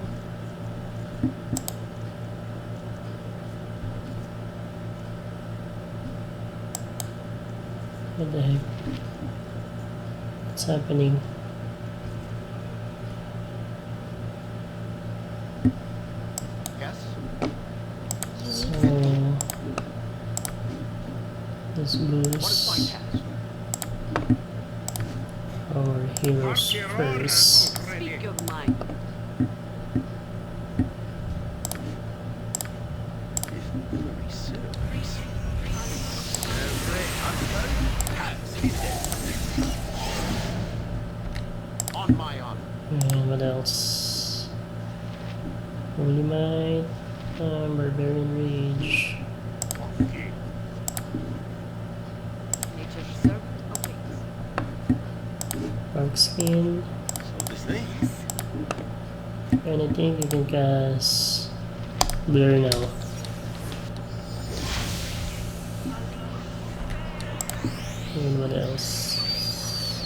What the heck? What's happening? Yes? So let's What is my boost task? our heroes first. Speak your mind. Very soon. On my honor. And what else? Holy Might, Barbarian Rage, Okay. Nature's servant awaits. Dark Skin, So this thing. and I think you can cast Blur now. And what else?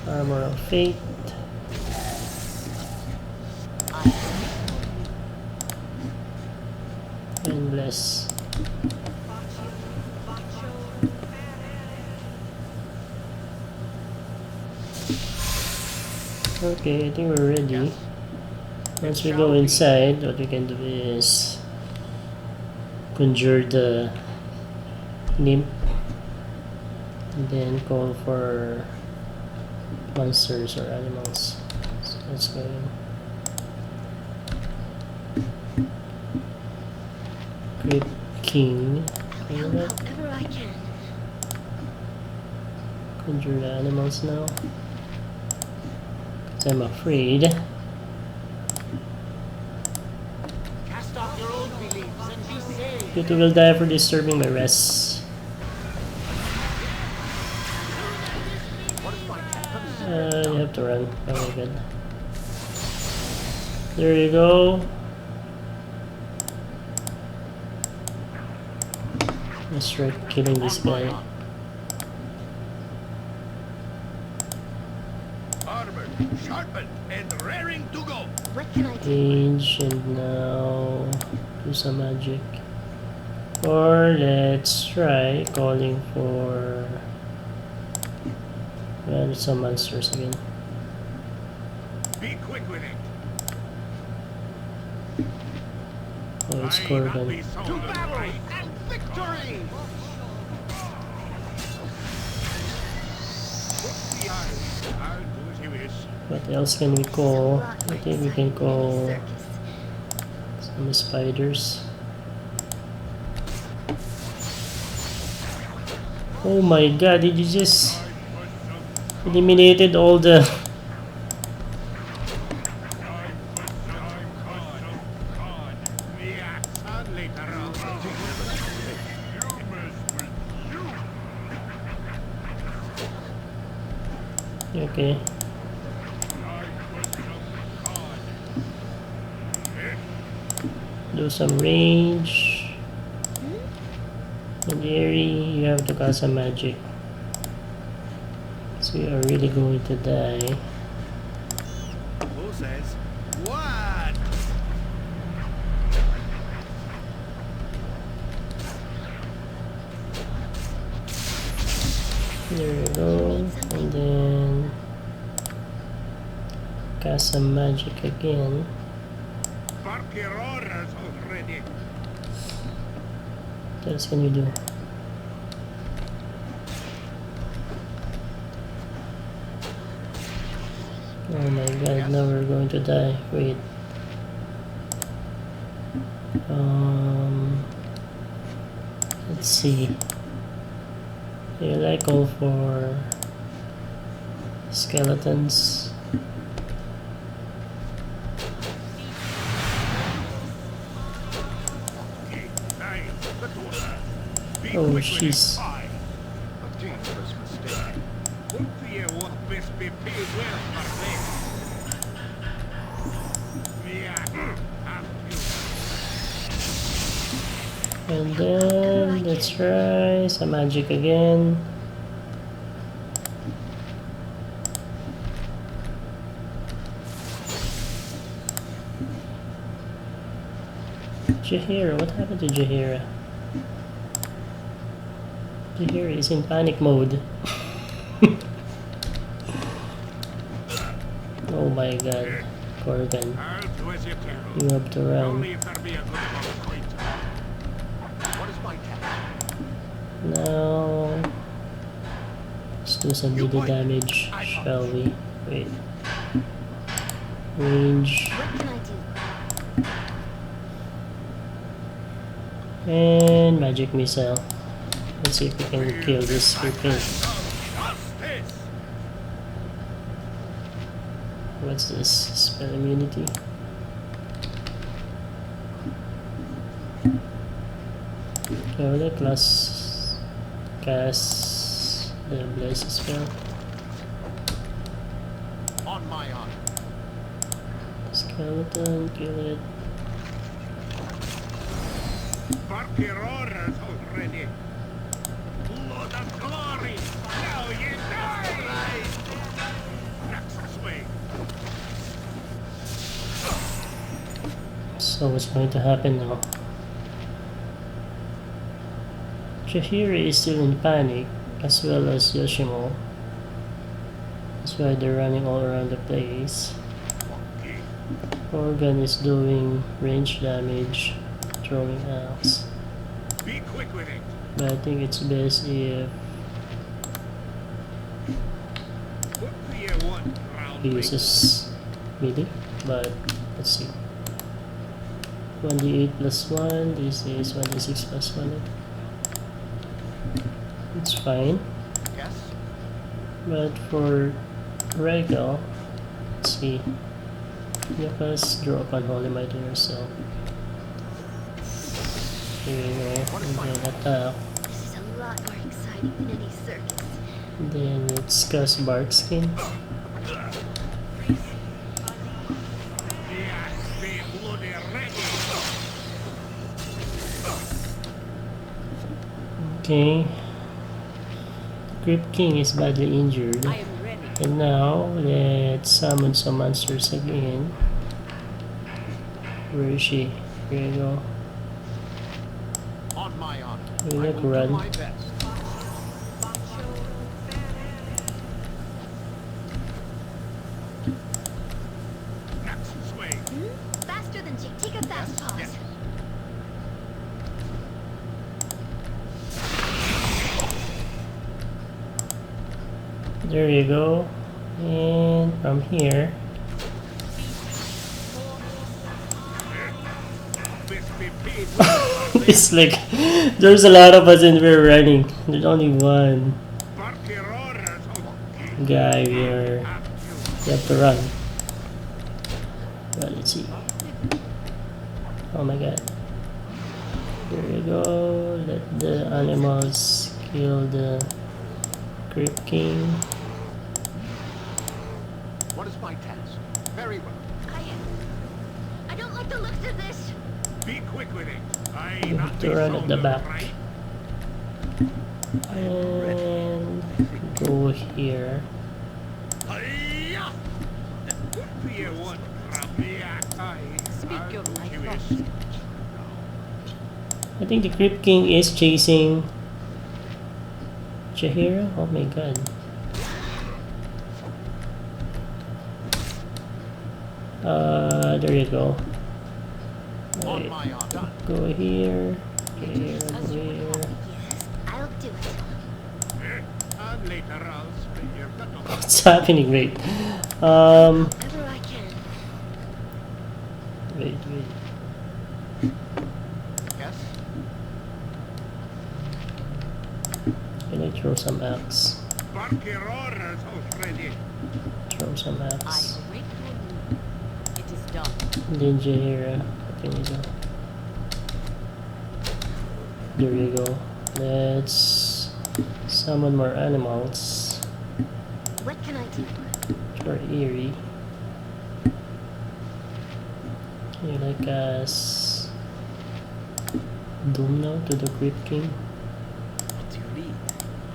Armor of Fate. And Bless. Okay, I think we're ready. Once we go inside, what we can do is conjure the nymph and then call for monsters or animals. So let's go in. Crypt King. Help however I can. Conjure the animals now. 'Cause I'm afraid. Cast off your old beliefs and be saved. You two will die for disturbing my rest. What is my task? You have to run. Okay, good. There you go. Let's try killing this On my guy. honor. Armored, sharpened, and raring to go. What can I do? Age and now do some magic. Or let's try calling for some monsters again. Be quick with it. Oh, it's I not Corbin. be sold To on battle right. and victory! I'll do as you wish. What else can we call? I think we can call some spiders. Oh my god, did you just eliminated all the Yeah, sadly, okay. Do some range. And Jerry, you have to cast some magic. So you are really going to die. Who says what? There you go. And then cast some magic again. Barqueroras already. What else can you do? Oh my god, now we're going to die. Wait. Let's see. Here I go for skeletons. Oh, jeez. A dangerous mistake. And then let's try some magic again. Jahira, what happened to Jahira? Jahira is in panic mode. Oh my god, Corgan, you have to run. What is my task? Now, let's do some melee damage, shall we? Wait. Range. What can I do? And magic missile. Let's see if we can kill this freaking. What's this? Spell immunity. Okay, will I cast the bless spell? On my honor. Skeleton, kill it. Barqueroras already. Lord of glory. Now you die. Nexus way. So what's going to happen now? Jahiri is still in panic, as well as Yoshimo. That's why they're running all around the place. Organ is doing range damage, throwing axe. Be quick with it. But I think it's best if What do you want, round he uses melee. But let's see. 1d8 plus 1, this is 1d6 plus 1. It's fine. Yes? But for Regal, let's see. Yakas, draw upon Holy Might on yourself. Here you go. And then attack. This is a lot more exciting than any circus. And then let's cast Bark Skin. Be bloody ready. Okay. Crypt King is badly injured. I am ready. And now, let's summon some monsters again. Where is she? Here you go. On my honor. You I look will run. do my best. Nexus way. Faster than Jake. Take a fast pause. Yes. There you go. And from here, Best be paid. it's like there's a lot of us and we're running. There's only one Barqueroras guy here. You have to run. Well, let's see. Oh my god. There you go. Let the animals kill the Crypt King. What is my task? Very well. I don't like the looks of this. Be quick with it. I You have to run at the back. right? And go here. Hiya! What do you want, Rabia? Speak your life. I think the Crypt King is chasing Jahira? Oh my god. There you go. On Wait, my honor. go here. Here, go here. Yes, I'll do it. And later I'll spin your gut off. What's happening? Wait. Whenever I can. Wait. Yes? Can I throw some axe? Barker orders already. Throw some I axe. await your move. It is done. Ninja here. What can you do? There you go. Let's summon more animals. What can I do? For Eerie. Can you like us Doom now to the Crypt King? What do you need?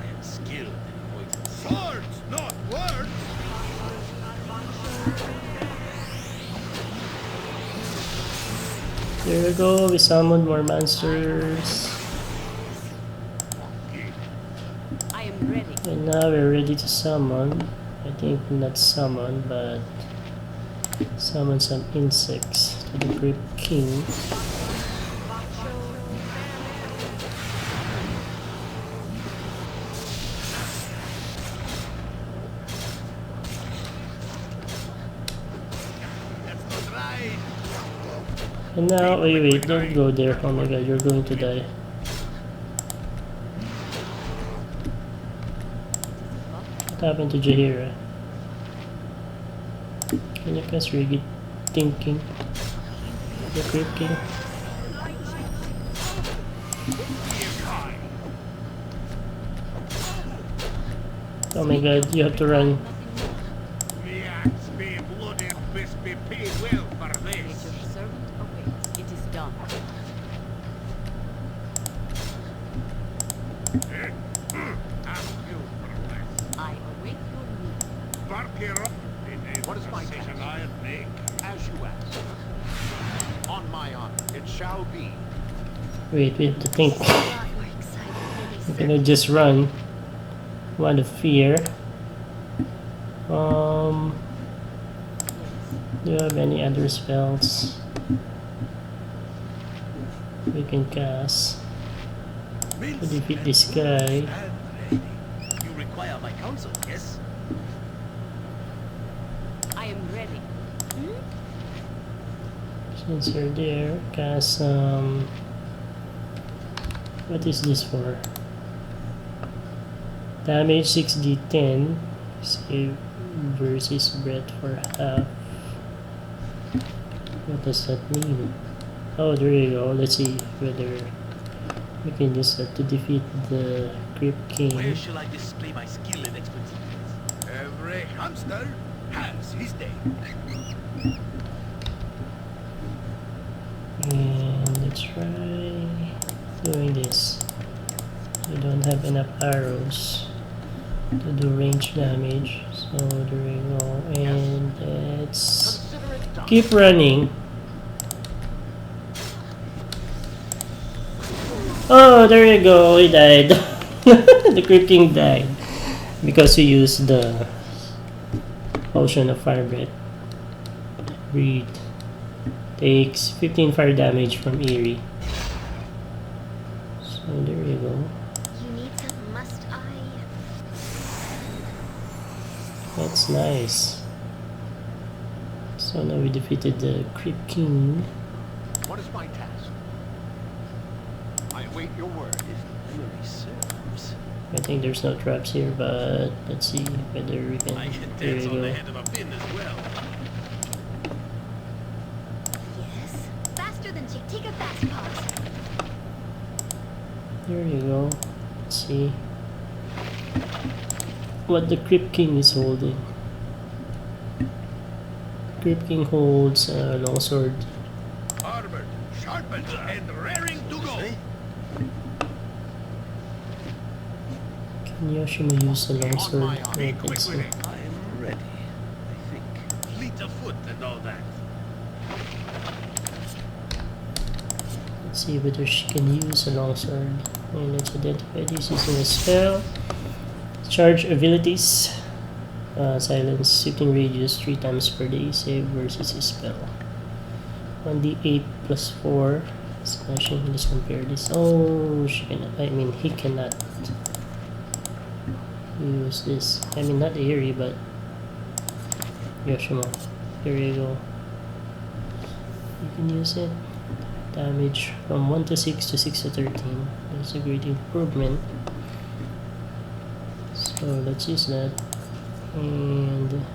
I am skilled in poison. Swords, not words! There we go, we summoned more monsters. I am ready. And now we're ready to summon. I think not summon, but summon some insects to the Crypt King. That's not right! And now, wait, don't go there. Oh my god, you're going to die. What happened to Jahira? Can you guys really thinking? The Crypt King? Oh my god, you have to run. Me axe be bloody bispy pay well for Let this. your servant await. It is done. Ask you for less. I await your move. Barker up. What is my decision I make? As you ask. On my honor, it shall be. Wait, we have to think. A lot more exciting We're than gonna just run. One of fear. Do you have any other spells we can cast to defeat this guy? You require my counsel, yes? I am ready. Since you're there, cast what is this for? Damage 6d10. Save versus breath for half. What does that mean? Oh, there you go. Let's see whether we can use that to defeat the Crypt Where King. shall I display my skill and expertise? Every hamster has his day. And let's try doing this. We don't have enough arrows to do range damage, so there we go. And let's Consider it done. keep running. Oh, there you go. He died. The Crypt King died because we used the potion of fire breath. Breathe. Takes 15 fire damage from Eerie. So there you go. You need some, must I? That's nice. So now we defeated the Crypt King. What is my task? I await your word. If memory serves, I think there's no traps here, but let's see whether we can. I can There dance you on the go. head of a pin as well. Yes. Faster than Chick. Take a fast pause. There you go. Let's see what the Crypt King is holding. Crypt King holds a longsword. Armored, sharpened, and raring to go. Can Yoshima use a longsword? On my honor. I think so. I am ready, I think. Fleet of foot and all that. Let's see whether she can use a longsword. And let's identify this using a spell. Charge abilities. Silence shooting radius 3 times per day. Save versus spell. 1d8 plus 4. Slashing. Let's compare this. Oh, she cannot. I mean, he cannot use this. I mean, not Eerie, but Yoshimo. Here you go. You can use it. Damage from 1 to 6 to 6 to 13. That's a great improvement. So let's use that. And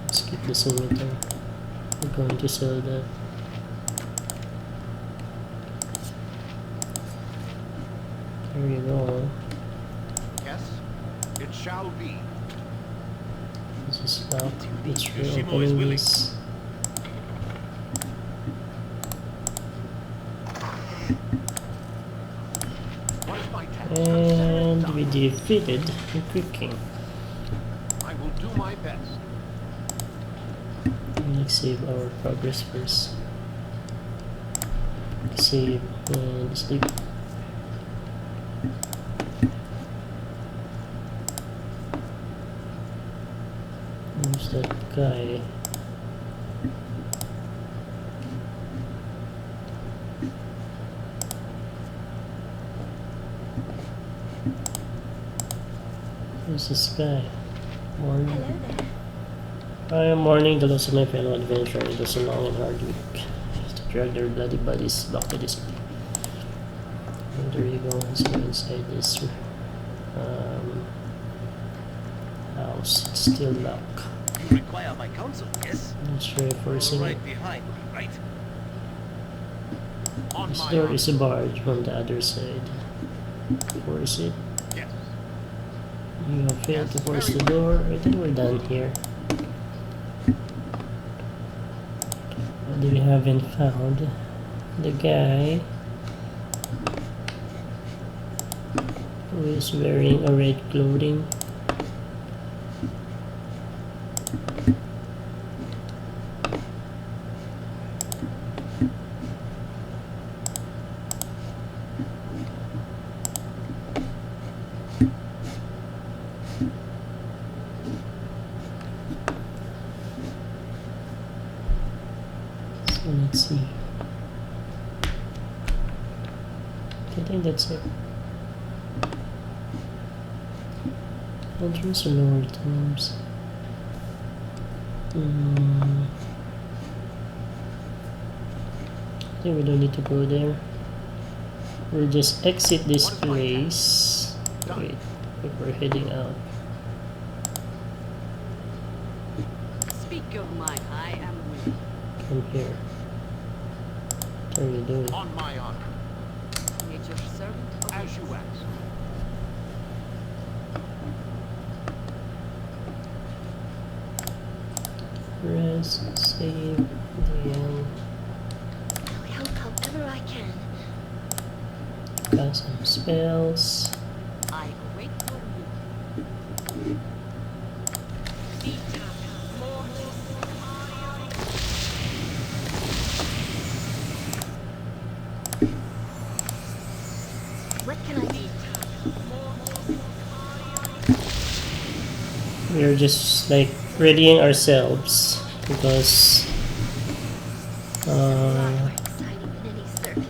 let's keep the scimitar. We're going to sell that. There you go. Yes, it shall be. This is locked. Let's try Yoshimo is opening willing. this. What is my task? And we defeated the Quick King. I will do my best. Let's save our progress first. Save and sleep. Who's that guy? Who's this guy? Morning. Hello there. I am mourning the loss of my fellow adventurer. It was a long and hard week. To drag their bloody bodies back to this city. And there you go. Let's go inside this house. It's still locked. You require my counsel, yes? Let's try forcing it. Right behind me, right? On This my door honor. is barred from the other side. Force it. Yes. You have failed to force the door. I think we're done here. But we haven't found the guy who is wearing a red clothing. So let's see. I think that's it. Entrance to lower tombs. I think we don't need to go there. We'll just exit this place. Wait, we're heading out. Speak your mind. I am willing. Come here. What are you doing? On my honor. Nature's servant. As you ask. Rest, save, DM, I'll help however I can. cast some spells. I await your move. What can I do? We are just like readying ourselves because More exciting than any circus.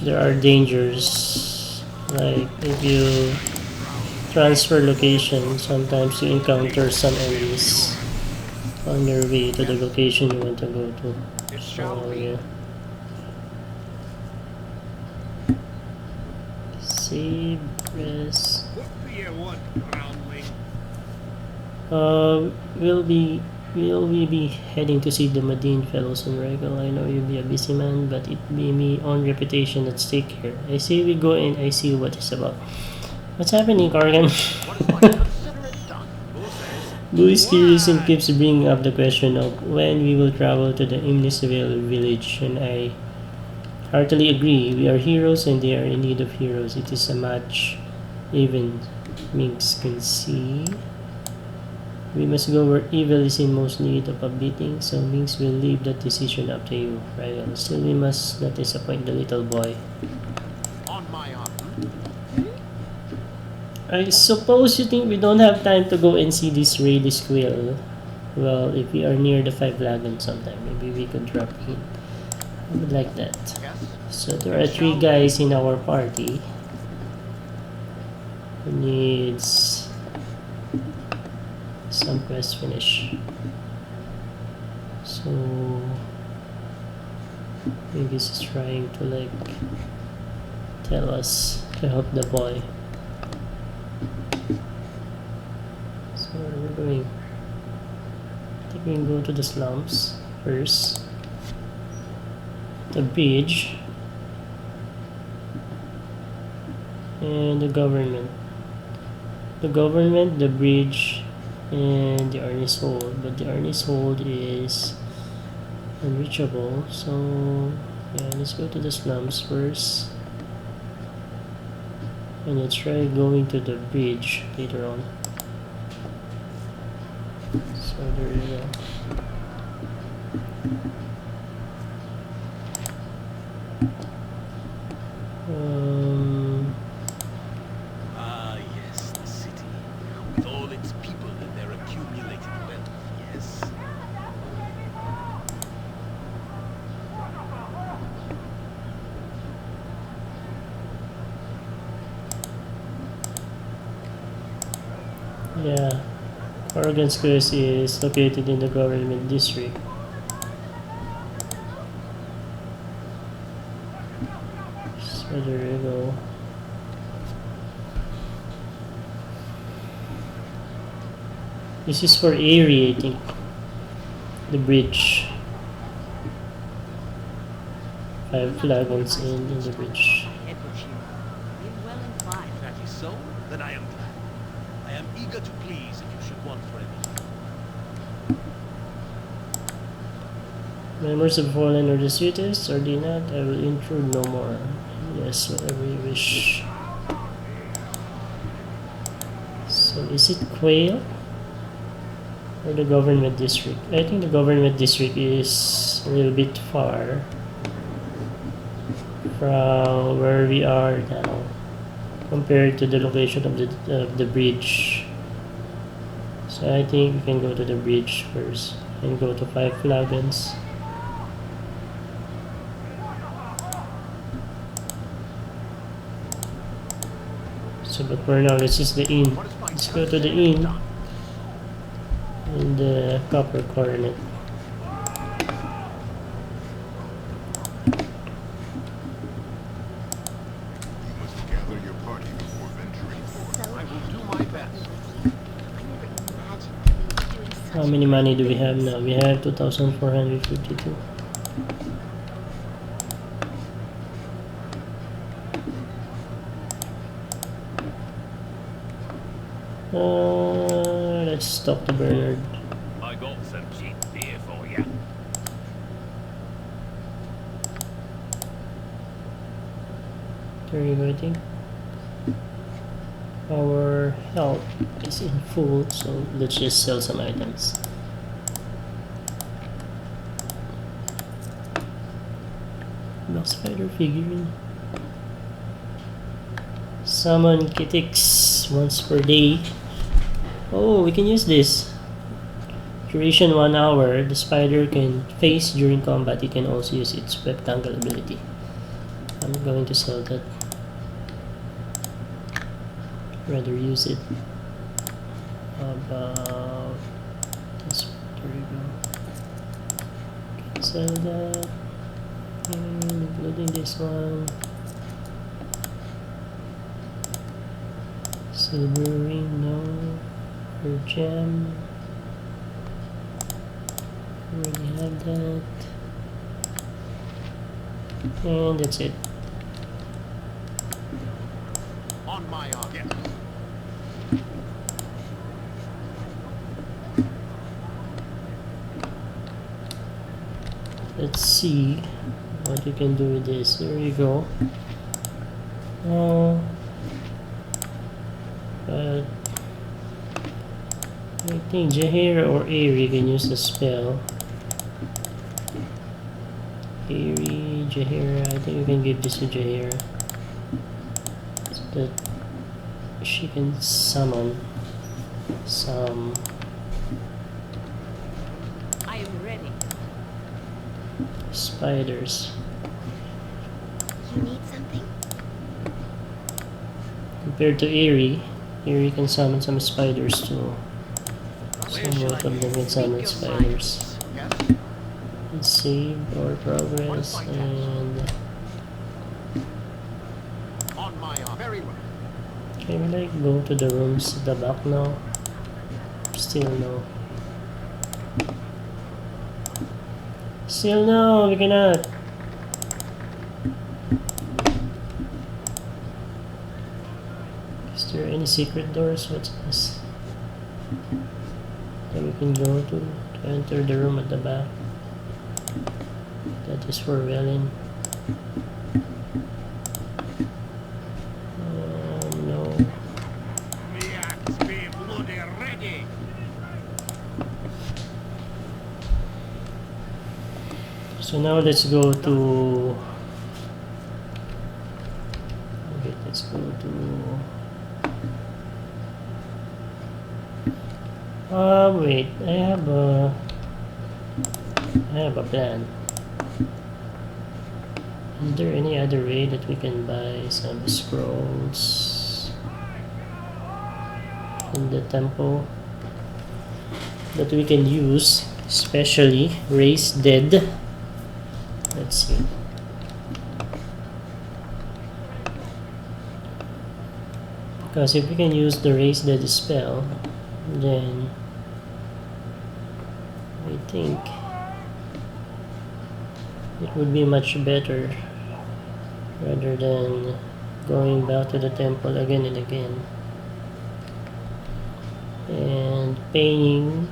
there are dangers. Like if you transfer location, sometimes you encounter some enemies on your way to the location you want to go to. It shall So be. yeah. Save, press. What do you want, groundling? Will we be heading to see the Madine fellows in Regal? I know you'll be a busy man, but it be me own reputation at stake here. I say we go and I see what it's about. What's happening, Corgan? What is my consider it done? Boo is curious and keeps bringing up the question of when we will travel to the Imnisville village, and I heartily agree. We are heroes and they are in need of heroes. It is a match even Minx can see. We must go where evil is in most need of a beating, so Minx will leave that decision up to you, Ryle. Still, we must not disappoint the little boy. On my honor. I suppose you think we don't have time to go and see this Rayleigh Squill. Well, if we are near the 5 lagoon sometime, maybe we could drop in. I would like that. Yes. So there are 3 guys in our party who needs some quest finish. So maybe this is trying to like tell us to help the boy. So what are we doing? I think we can go to the slums first. The bridge and the government. The government, the bridge, and the Arnie's Hold. But the Arnie's Hold is unreachable. So yeah, let's go to the slums first. And let's try going to the bridge later on. So there you go. Yes, the city. With all its people and their accumulated wealth, yes. Yeah, Oregon Squares is located in the government district. So there you go. This is for aerating the bridge. 5 flagons in the bridge. Edward, you. You're well inclined. That is so? Then I am glad. I am eager to please if you should want for anything. Members of Fallen or the sweetest, or do not, I will intrude no more. Yes, whatever you wish. So is it Quail? Or the government district? I think the government district is a little bit far from where we are now compared to the location of the bridge. So I think we can go to the bridge first and go to 5 flagons. So but for now, let's use the inn. Let's go to the inn in the copper coronet. You must gather your party before venturing forth. So I will do my best. I never imagined that we were doing such How many money do we great have things. now? We have 2,452. Let's talk to Bernard. I got some cheap beer for you. There you go, I think. Our health is in full, so let's just sell some items. Box fighter figurine. Summon Kitix once per day. Oh, we can use this. Duration 1 hour. The spider can face during combat. It can also use its rectangle ability. I'm going to sell that. Rather use it. How about this? There we go. Can sell that. And including this one. Silver ring, no. Or gem. Already have that. And that's it. On my honor. Yes. Let's see what you can do with this. There you go. But I think Jahira or Aerie can use the spell. Aerie, Jahira, I think we can give this to Jahira. So that she can summon some I am ready. spiders. You need something? Compared to Eerie, Eerie can summon some spiders too. So Where shall both I of them can Speak summon your spiders. Yes? Let's save our progress and On my honor. Very well. can we like go to the rooms at the back now? Still no. Still no, we cannot. Is there any secret doors? What's this? That we can go to enter the room at the back. That is for Velen. No. Me axe be bloody ready. So now let's go to. Okay, let's go to. Wait. I have a plan. Is there any other way that we can buy some scrolls in the temple that we can use, especially Raise Dead? Let's see. Because if we can use the Raise Dead spell, then I think it would be much better rather than going back to the temple again and again and paying,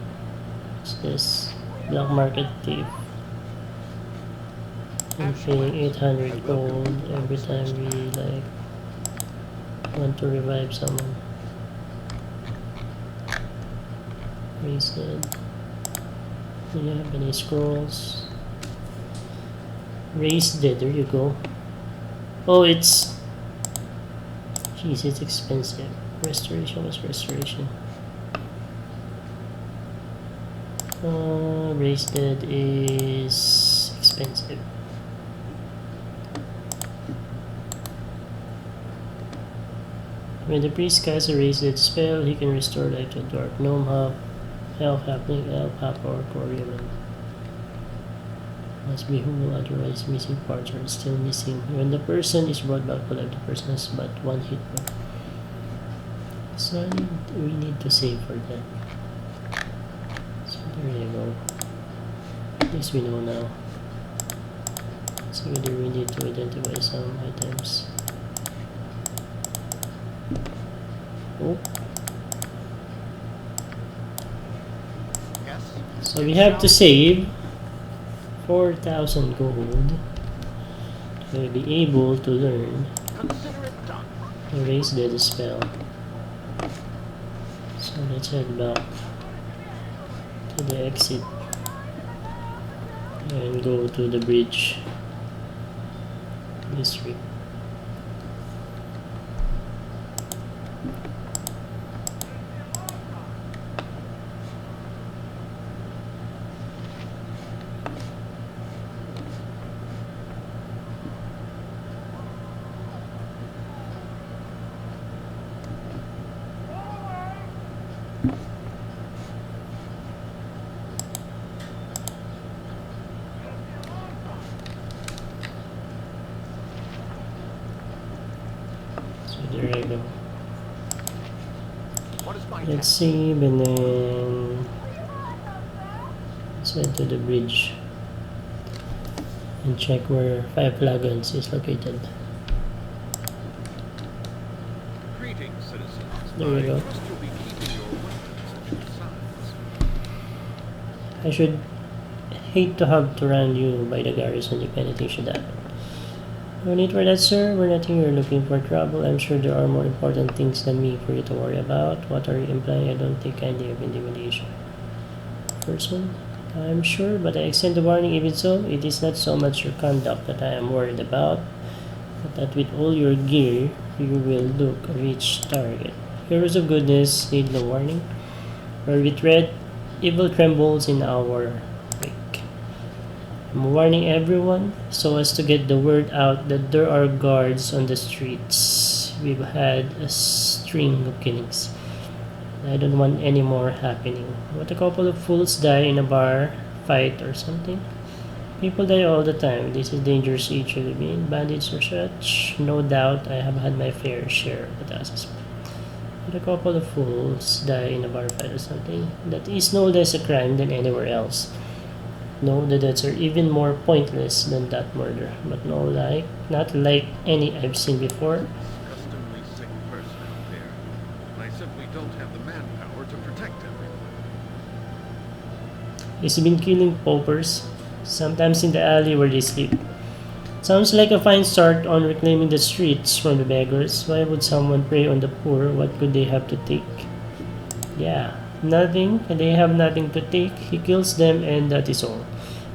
what's this, black market thief, and paying 800 gold every time we like want to revive someone. Reset. Do you have any scrolls? Raise Dead, there you go. Oh, it's... Jeez, it's expensive. Restoration was restoration. Raise Dead is expensive. When the priest casts a Raise Dead spell, he can restore life to a dwarf, gnome, elf, halfling, elf, half orc, or human. Must be whole, otherwise missing parts are still missing. When the person is brought back to life, the person has but one hit point. So we need to save for that. So there you go. At least we know now. So whether we need to identify some items. Oh. Yes? So we have to save 4,000 gold to be able to learn Consider it done. Erase Dead spell. So let's head back to the exit and go to the bridge district. There I go. What is my Let's task? save and then let's head to the bridge and check where Five Flagons is located. Greetings, citizens. There you go. I trust you'll be keeping your weapons at your sides. I should hate to have to run you by the garrison if anything should happen. No need for that, sir. We're not here looking for trouble. I'm sure there are more important things than me for you to worry about. What are you implying? I don't take kindly of intimidation. First one? I'm sure, but I extend the warning even so. It is not so much your conduct that I am worried about, but that with all your gear, you will look of each target. Heroes of goodness need no warning. Where we tread, evil trembles in our wake. I'm warning everyone so as to get the word out that there are guards on the streets. We've had a string of killings. I don't want any more happening. What, a couple of fools die in a bar fight or something? People die all the time. This is dangerous age to live in. Bandits or such. No doubt I have had my fair share of attacks. But a couple of fools die in a bar fight or something. That is no less a crime than anywhere else. No, the deaths are even more pointless than that murder. But not like any I've seen before. Disgustingly sick person out there. I simply don't have the manpower to protect everyone. He's been killing paupers, sometimes in the alley where they sleep. Sounds like a fine start on reclaiming the streets from the beggars. Why would someone prey on the poor? What could they have to take? Yeah, nothing. They have nothing to take. He kills them and that is all.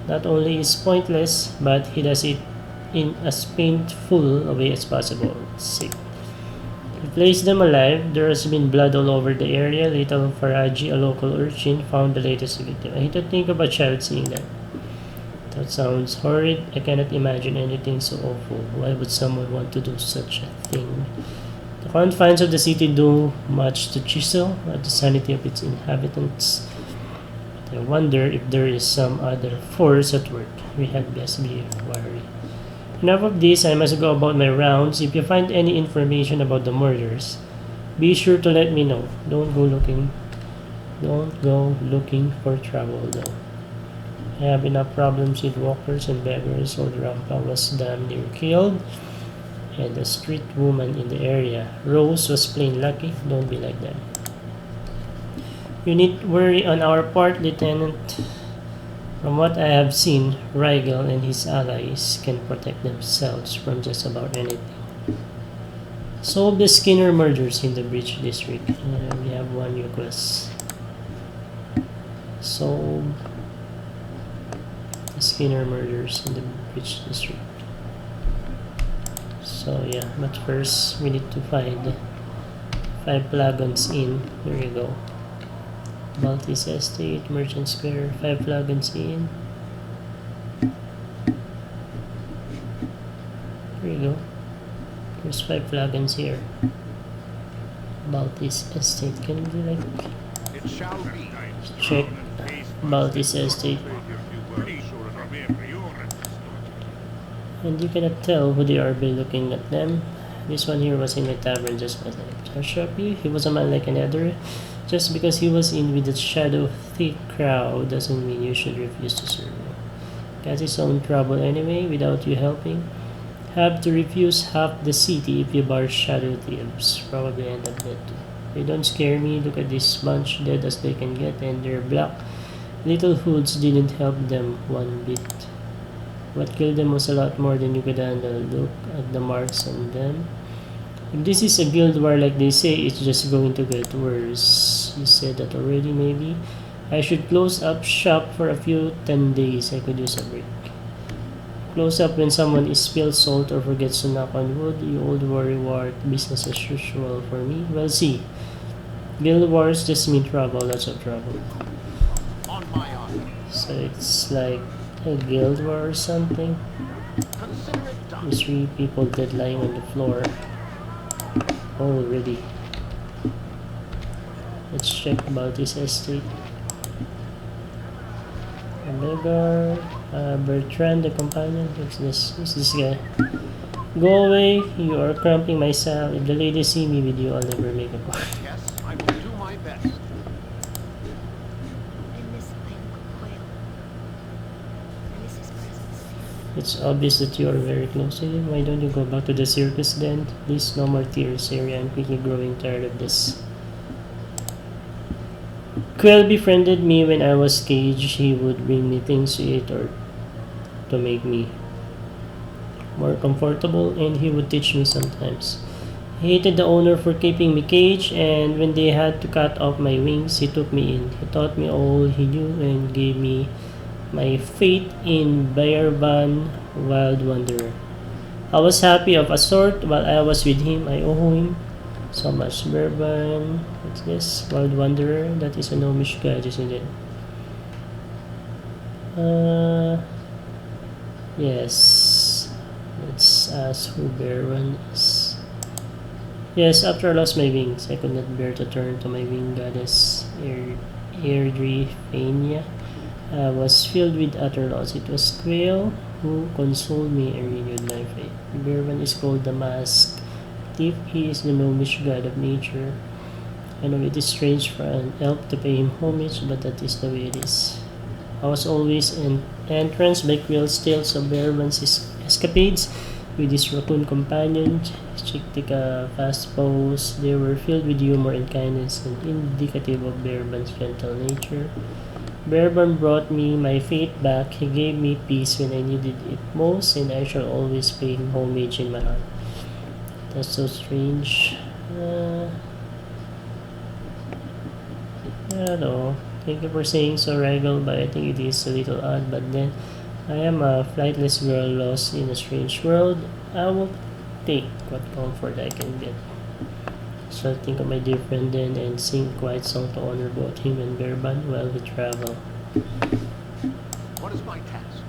Not only is pointless, but he does it in as painful a way as possible. Sick. He flays them alive. There has been blood all over the area. Little Faraji, a local urchin, found the latest victim. I hate to think of a child seeing that. That sounds horrid. I cannot imagine anything so awful. Why would someone want to do such a thing? The confines of the city do much to chisel at the sanity of its inhabitants. I wonder if there is some other force at work. We had best be wary. Enough of this, I must go about my rounds. If you find any information about the murders, be sure to let me know. Don't go looking for trouble though. I have enough problems with walkers and beggars. Old Rampa was damn near killed. And the street woman in the area. Rose was plain lucky. Don't be like that. You need worry on our part, Lieutenant. From what I have seen, Rigel and his allies can protect themselves from just about anything. Solve the Skinner murders in the Bridge District. We have one new quest. Solve the Skinner murders in the Bridge District. So yeah, but first we need to find 5 flagons in. Here you go. Baltis Estate, Merchant Square, 5 flagons in. Here you go. There's 5 flagons here. Baltis Estate. Can we like It shall be. check Baltis Estate? And you cannot tell who they are by looking at them. This one here was in the tavern just as I shop you. He was a man like another. Just because he was in with the shadow of thick crowd doesn't mean you should refuse to serve him. Got his own trouble anyway without you helping. Have to refuse half the city if you bar shadow thieves. Probably end up dead too. They don't scare me. Look at this bunch, dead as they can get, and they're black. Little hoods didn't help them one bit. What killed them was a lot more than you could handle. Look at the marks on them. If this is a guild war like they say, it's just going to get worse. You said that already, maybe? I should close up shop for a few 10 days. I could use a break. Close up when someone spills salt or forgets to knock on wood. You old worrywart, business as usual for me. Well, see. Guild wars just mean trouble, lots of trouble. On my honor. So it's like a guild war or something. Consider it done. There's 3 people dead lying on the floor. Already. Let's check about this estate. Omega, Bertrand, the companion. What's this? Who's this guy? Go away, you are cramping my cell. If the ladies see me with you, I'll never make a call. Yes, I will do my best. I miss my Uncle Quail. I miss his presence. It's obvious that you are very close to him. Why don't you go back to the circus then? Please, no more tears, Area. I'm quickly growing tired of this. Quill befriended me when I was caged. He would bring me things to eat or to make me more comfortable, and he would teach me sometimes. He hated the owner for keeping me caged, and when they had to cut off my wings, he took me in. He taught me all he knew and gave me my fate in Bayerban Wild Wanderer. I was happy of a sort while I was with him. I owe him so much. Bourbon. What's this? Wild Wanderer. That is a gnomish god, isn't it? Yes. Let's ask who Bourbon is. Yes, after I lost my wings, I could not bear to turn to my winged goddess Airdrie. I was filled with utter loss. It was Quail who consoled me and renewed my faith. Bourbon is called the Mask Thief. He is the gnomish god of nature. I know it is strange for an elf to pay him homage, but that is the way it is. I was always entranced by Quill's tales of Bourbon's escapades with his raccoon companion, Chiktika fast paws. They were filled with humor and kindness and indicative of Bourbon's gentle nature. Bourbon brought me my faith back. He gave me peace when I needed it most, and I shall always pay him homage in my heart. That's so strange. Hello. Thank you for saying so, Regal, but I think it is a little odd. But then, I am a flightless girl lost in a strange world. I will take what comfort I can get. So I think of my dear friend then and sing a quiet song to honor both him and Bourbon while we travel. What is my task?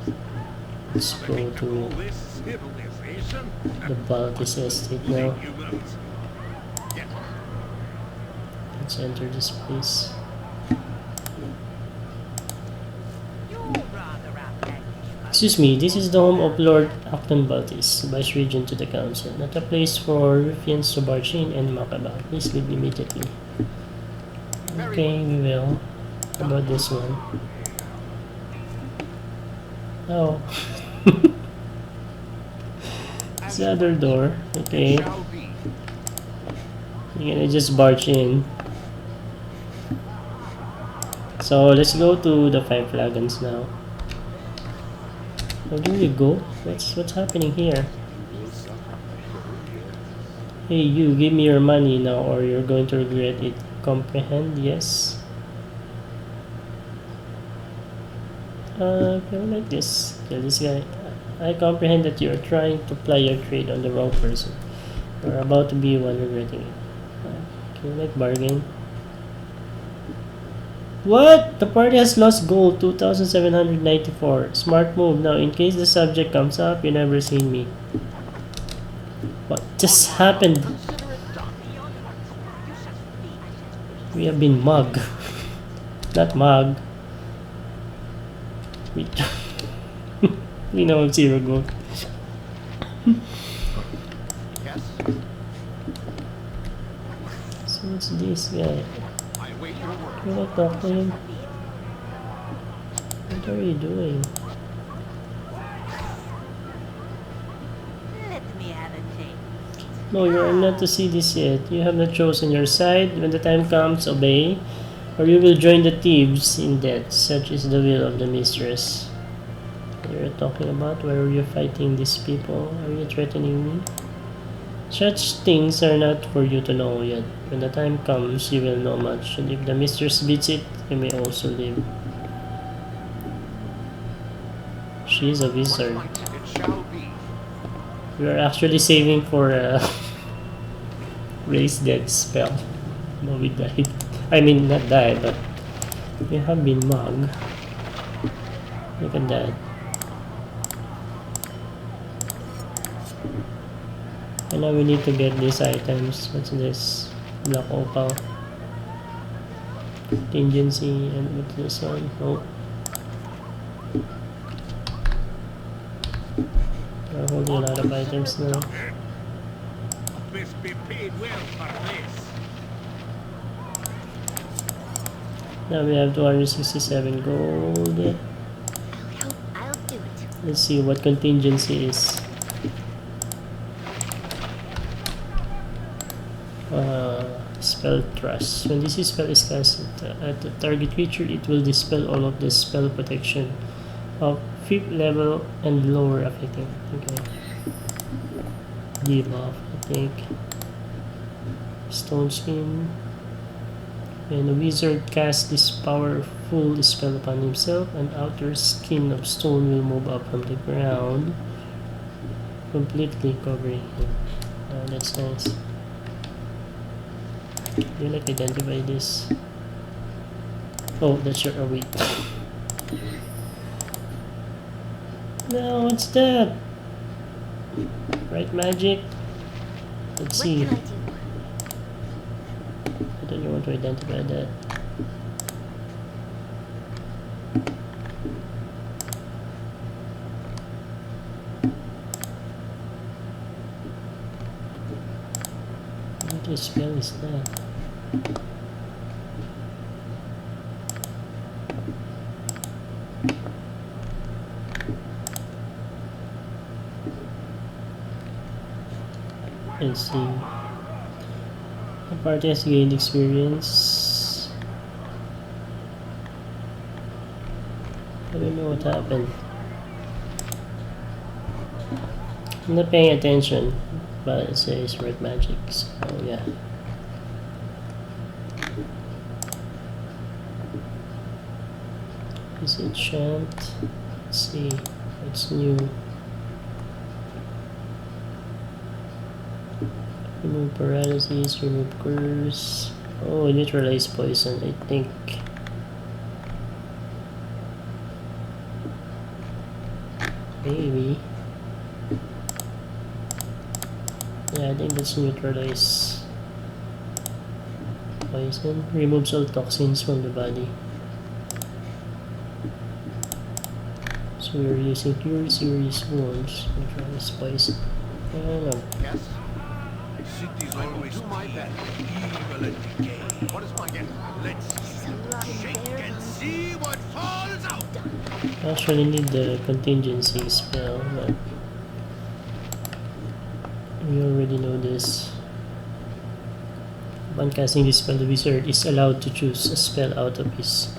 Let's go to This civilization? the Baltis estate now. Humans. Yes. Let's enter this place. You're rather outlandish. Excuse me, this is the home of Lord Acton Baltis, Vice Regent to the Council, not a place for ruffians to barge in and mock about. Please leave immediately. Okay, we will. How about this one? Oh. It's the other door. Okay. Shall be. You're gonna just barge in. So let's go to the Five Flagons now. Where do we go? What's happening here? Hey, you, give me your money now or you're going to regret it. Comprehend? Yes. Kill like this. Kill this guy. I comprehend that you are trying to ply your trade on the wrong person. You're about to be one regretting it. Kill like bargain. What? The party has lost gold, 2,794. Smart move. Now, in case the subject comes up, you never seen me. What just happened? Consider it done. We have been mugged. Not mugged. We know of zero gold. Yes. So what's this guy? I wait your word. Can I talk to him? What are you doing? Let me have a drink. No, you are not to see this yet. You have not chosen your side. When the time comes, obey, or you will join the thieves in death. Such is the will of the mistress. What are you talking about? Why are you fighting these people? Are you threatening me? Such things are not for you to know yet. When the time comes, you will know much. And if the mistress beats it, you may also live. She is a wizard. It shall be. We are actually saving for a raise dead spell. No, we died. I mean, not died, but we have been mugged. Look at that. And now we need to get these items. What's this? Black opal. Contingency. And what's this one? Oh. We're holding a lot of items now. Must be paid well for this. Now we have 267 gold. I'll do it. Let's see what contingency is. Spell Trust. When this spell is cast at the target creature, it will dispel all of the spell protection of 5th level and lower affecting. Okay. Give off, I think. Stone Skin. When a wizard casts this powerful spell upon himself, an outer skin of stone will move up from the ground. completely covering him. Oh, that's nice. Do you like identify this? Oh, that's your wait. No, what's that? Right magic? Let's What see. can I do? I don't want to identify that. What spell is that? Let's see. The party has gained experience. I don't know what happened. I'm not paying attention, but it says red magic, so yeah. Is it chant? Let's see what's new. Remove paralysis, remove curse. Oh, neutralize poison, I think. Maybe. Yeah, I think that's neutralize poison. Removes all toxins from the body. So we're using pure serious wounds. Neutralize poison. I don't know. Yes? Cities I will always do my best. evil and decay. What is my get? Let's This is a lot of shake bears and on see what falls out. I actually need the contingency spell, but we already know this. Upon casting this spell, the wizard is allowed to choose a spell out of his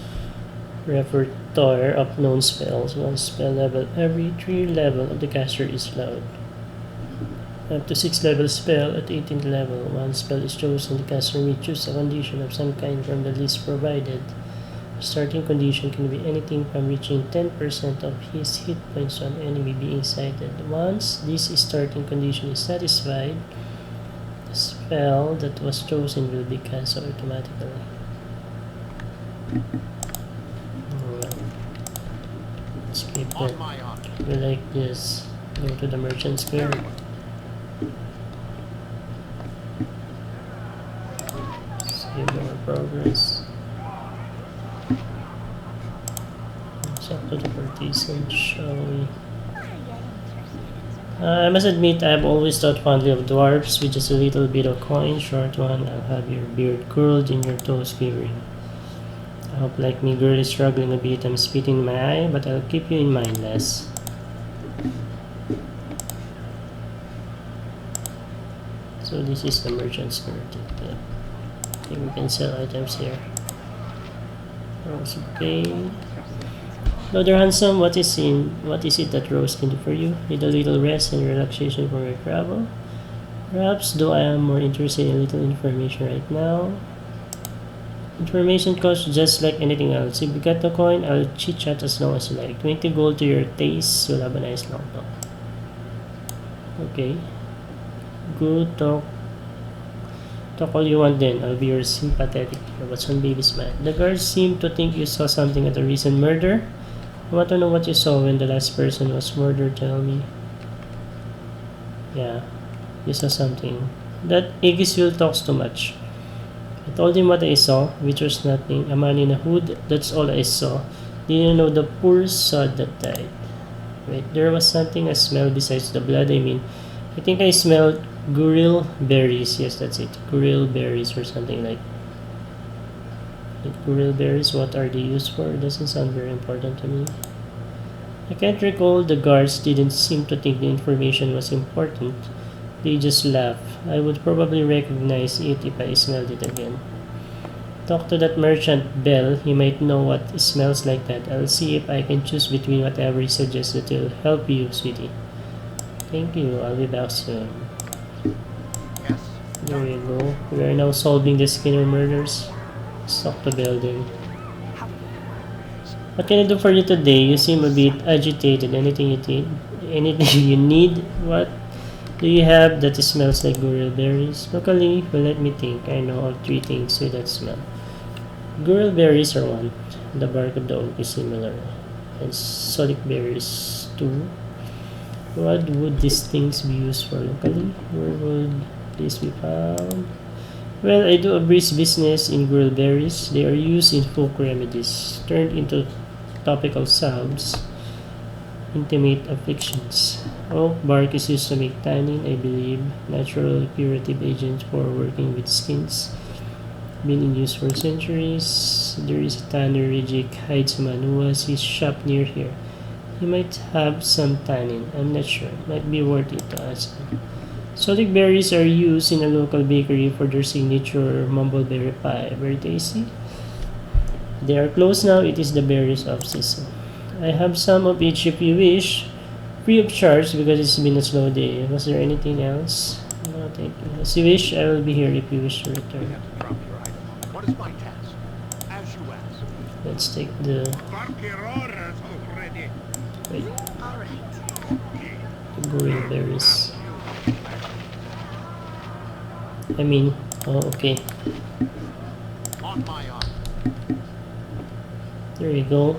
repertoire of known spells. One spell level every 3 level of the caster is allowed. Up to 6 level spell at 18th level. One spell is chosen. The caster may choose a condition of some kind from the list provided. The starting condition can be anything from reaching 10% of his hit points on enemy being sighted. Once this starting condition is satisfied, the spell that was chosen will be cast automatically. Alright. Skip On that. my honor. We like this. Go to the merchant square. Very well. Save our progress. It's up to the partisan, shall we? I must admit, I've always thought fondly of dwarves. With just a little bit of coin, short one, I'll have your beard curled and your toes quivering. I hope, like me, girl is struggling a bit. I'm spitting in my eye, but I'll keep you in mind, Les. So this is the merchant skirt. Yeah. I think we can sell items here. Rose okay. Brother Handsome, what is it that Rose can do for you? Need a little rest and relaxation from your travel? Perhaps, though I am more interested in little information right now. Information costs just like anything else. If you got the coin, I'll chit chat as long as you like. 20 gold to your taste, you'll have a nice long talk. Okay. Good talk. Talk all you want then. I'll be your sympathetic. What's on baby's mind? The guards seem to think you saw something at a recent murder. I want to know what you saw when the last person was murdered. Tell me. Yeah, you saw something. That Aegis talks too much. I told him what I saw, which was nothing. A man in a hood, that's all I saw. Didn't know the poor sod that died. Wait, there was something I smelled besides the blood. I mean, I think I smelled guril berries. Yes, that's it. Guril berries or something like. Guril berries, what are they used for? It doesn't sound very important to me. I can't recall. The guards didn't seem to think the information was important. They just laughed. I would probably recognize it if I smelled it again. Talk to that merchant, Bell. He might know what smells like that. I'll see if I can choose between whatever he suggests that will help you, sweetie. Thank you. I'll be back soon. Yes? There you go. We are now solving the Skinner murders. Stop the building. What can I do for you today? You seem a bit agitated. Anything anything you need. What do you have that smells like gurul berries? Locally, well, let me think. I know of 3 things with that smell. Gurul berries are one. The bark of the oak is similar. And solic berries too. What would these things be used for locally? Where would this be found? Well, I do a brief business in gurul berries. They are used in folk remedies, turned into topical salves, intimate afflictions. Oak bark is used to make tannin, I believe, natural curative agent for working with skins. Been in use for centuries. There is a tanner Rijik hides Manua's shop near here. He might have some tannin, I'm not sure. Might be worth it to ask him. Solic berries are used in a local bakery for their signature mumbleberry pie. Very tasty. They are closed now. It is the berries of season. I have some of each if you wish. Free of charge because it's been a slow day. Was there anything else? No, thank you. As you wish, I will be here if you wish to You return. have to drop your item. What is my task? As you ask. Let's take the Barqueroras already. wait, All right. the gurul berries. I mean, oh, okay. On my honor. There we go.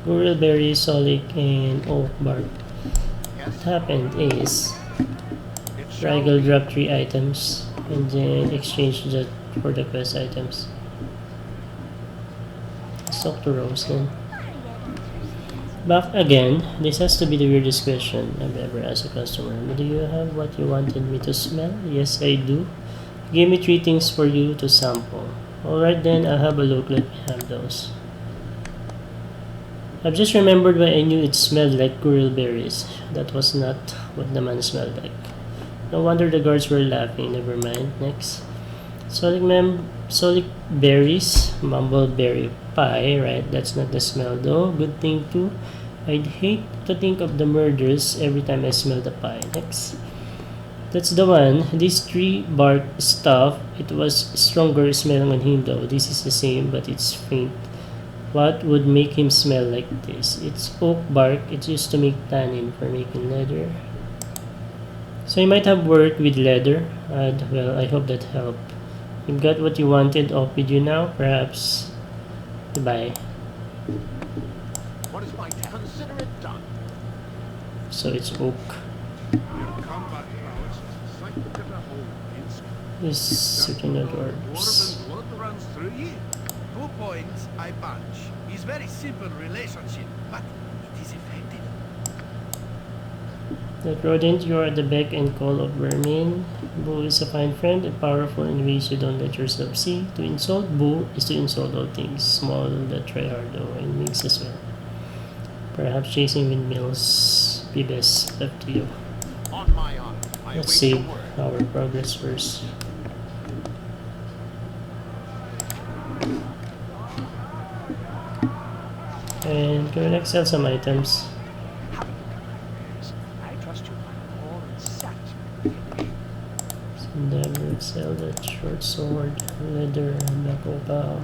Gurul berry, solic, and oak bark. Yes. What happened is It shall Rigel be. dropped 3 items and then exchanged that for the quest items. Let's talk to Rose then. Back again. This has to be the weirdest question I've ever asked a customer. Do you have what you wanted me to smell? Yes, I do. Give me 3 things for you to sample. Alright then, I'll have a look. Let me have those. I've just remembered why I knew it smelled like gurul berries. That was not what the man smelled like. No wonder the guards were laughing. Never mind. Next. Solic berries, mumbleberry pie, right? That's not the smell though. Good thing too. I'd hate to think of the murders every time I smell the pie. Next. That's the one. This tree bark stuff, it was stronger smelling on him though. This is the same but it's faint. What would make him smell like this? It's oak bark. It's used to make tannin for making leather. So you might have worked with leather. Well, I hope that helped. You've got what you wanted off with you now, perhaps. Goodbye. What is my task? Consider it done. So it's oak. Combat prowess is sight to behold in skin. This certain dwarves. Dwarven blood runs through you. 2 points, I bunch. It's very simple relationship, but it is effective. That rodent, you are the beck and call of vermin. Boo is a fine friend and powerful in ways you don't let yourself see. To insult Boo is to insult all things. Small that try hard though, and wings as well. Perhaps chasing windmills be best. Up to you. On my honor. I Let's await save your word. our progress first. And can we like sell some items? I trust you find all in sight. Endeavor, sell that short sword, leather, knuckle bow.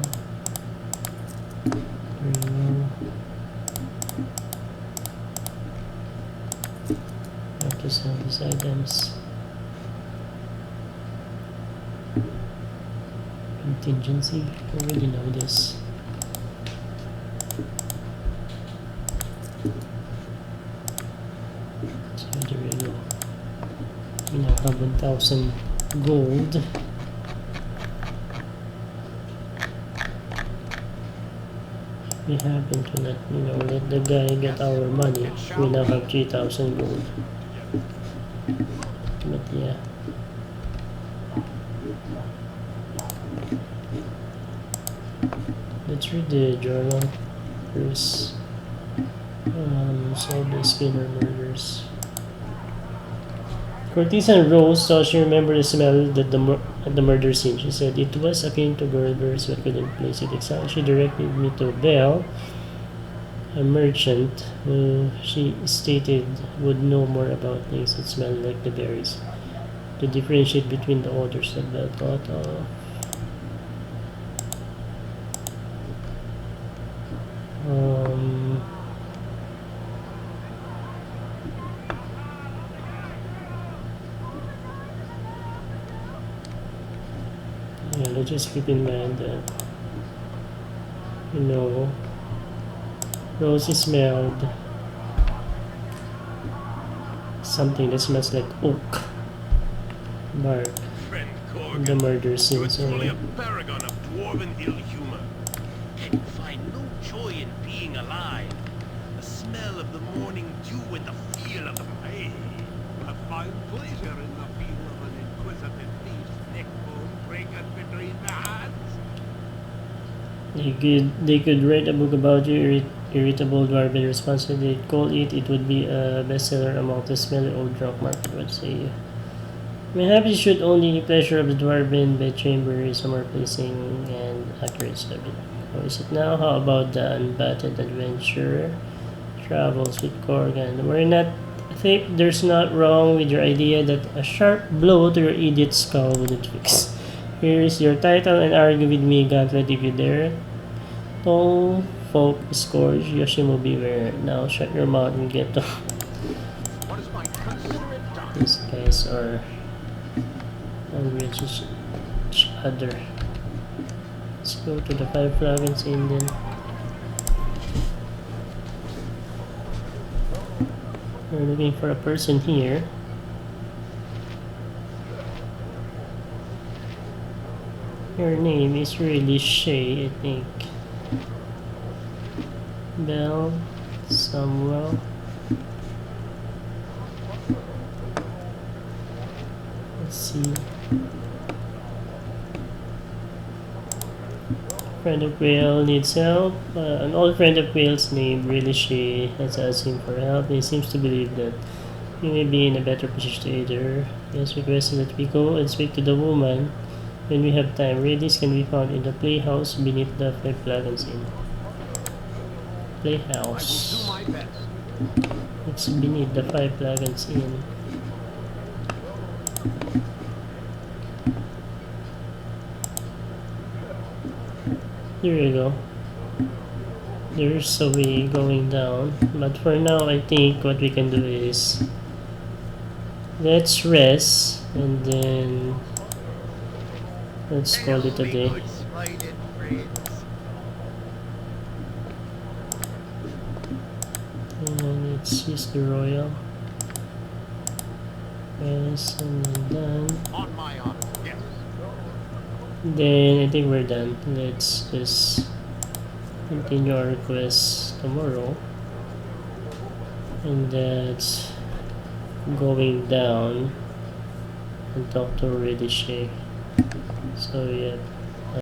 There you go. Have to sell these items. Contingency, I already know this. So there we go. We now have 1,000 gold. We happen to not, let the guy get our money. We now have 3,000 gold. But yeah. Let's read the journal first. Solve the Skinner murders. Cortez and Rose thought she remembered the smell that at the murder scene. She said it was akin to girl birds but couldn't place it exactly. She directed me to Bell, a merchant who she stated would know more about things that smell like the berries. To differentiate between the odors that Bell thought of. So just keep in mind that, you know, Rosie smelled something that smells like oak bark Friend in the Corgan, murder you scene. are truly So, a paragon of dwarven ill humor. Can you find no joy in being alive? The smell of the morning dew and the feel of the hay. I find pleasure in the feel of an inquisitive thief's neck bone breaking between the hands. they could write a book about you, irritable dwarven response. If they call it, it would be a bestseller among the smelly old drunk market, would say. Mayhaps you should only pleasure of the dwarven bedchamber is a more pleasing and accurate subject. How is it now? How about the unbatted adventurer travels with Corgan? We're not. I think there's not wrong with your idea that a sharp blow to your idiot skull wouldn't fix. Here is your title and argue with me, Gauntlet, if you dare. Tall folk scourge Yoshimo beware. Now shut your mouth and get to. What is my considerate done? These guys are angry at each other. Let's go to the 5 Flagons Inn then. We're looking for a person here. Your name is really Shay, I think. Bell Samuel. Let's see. Friend of Whale needs help. An old friend of Whale's named Really Shay has asked him for help. He seems to believe that he may be in a better position to aid her. He has requested that we go and speak to the woman when we have time. Ladies can be found in the playhouse beneath the 5 Flagons Inn. I will do Playhouse. my best. It's beneath the 5 Flagons Inn. Here you go. There's a way going down, but for now I think what we can do is let's rest and then let's call it a day. Good sliding friends. And let's use the royal. Yes, and then done. On my honor. Yes. Then I think we're done. Let's just continue our quest tomorrow. And that's going down and talk to Reddish. So yeah.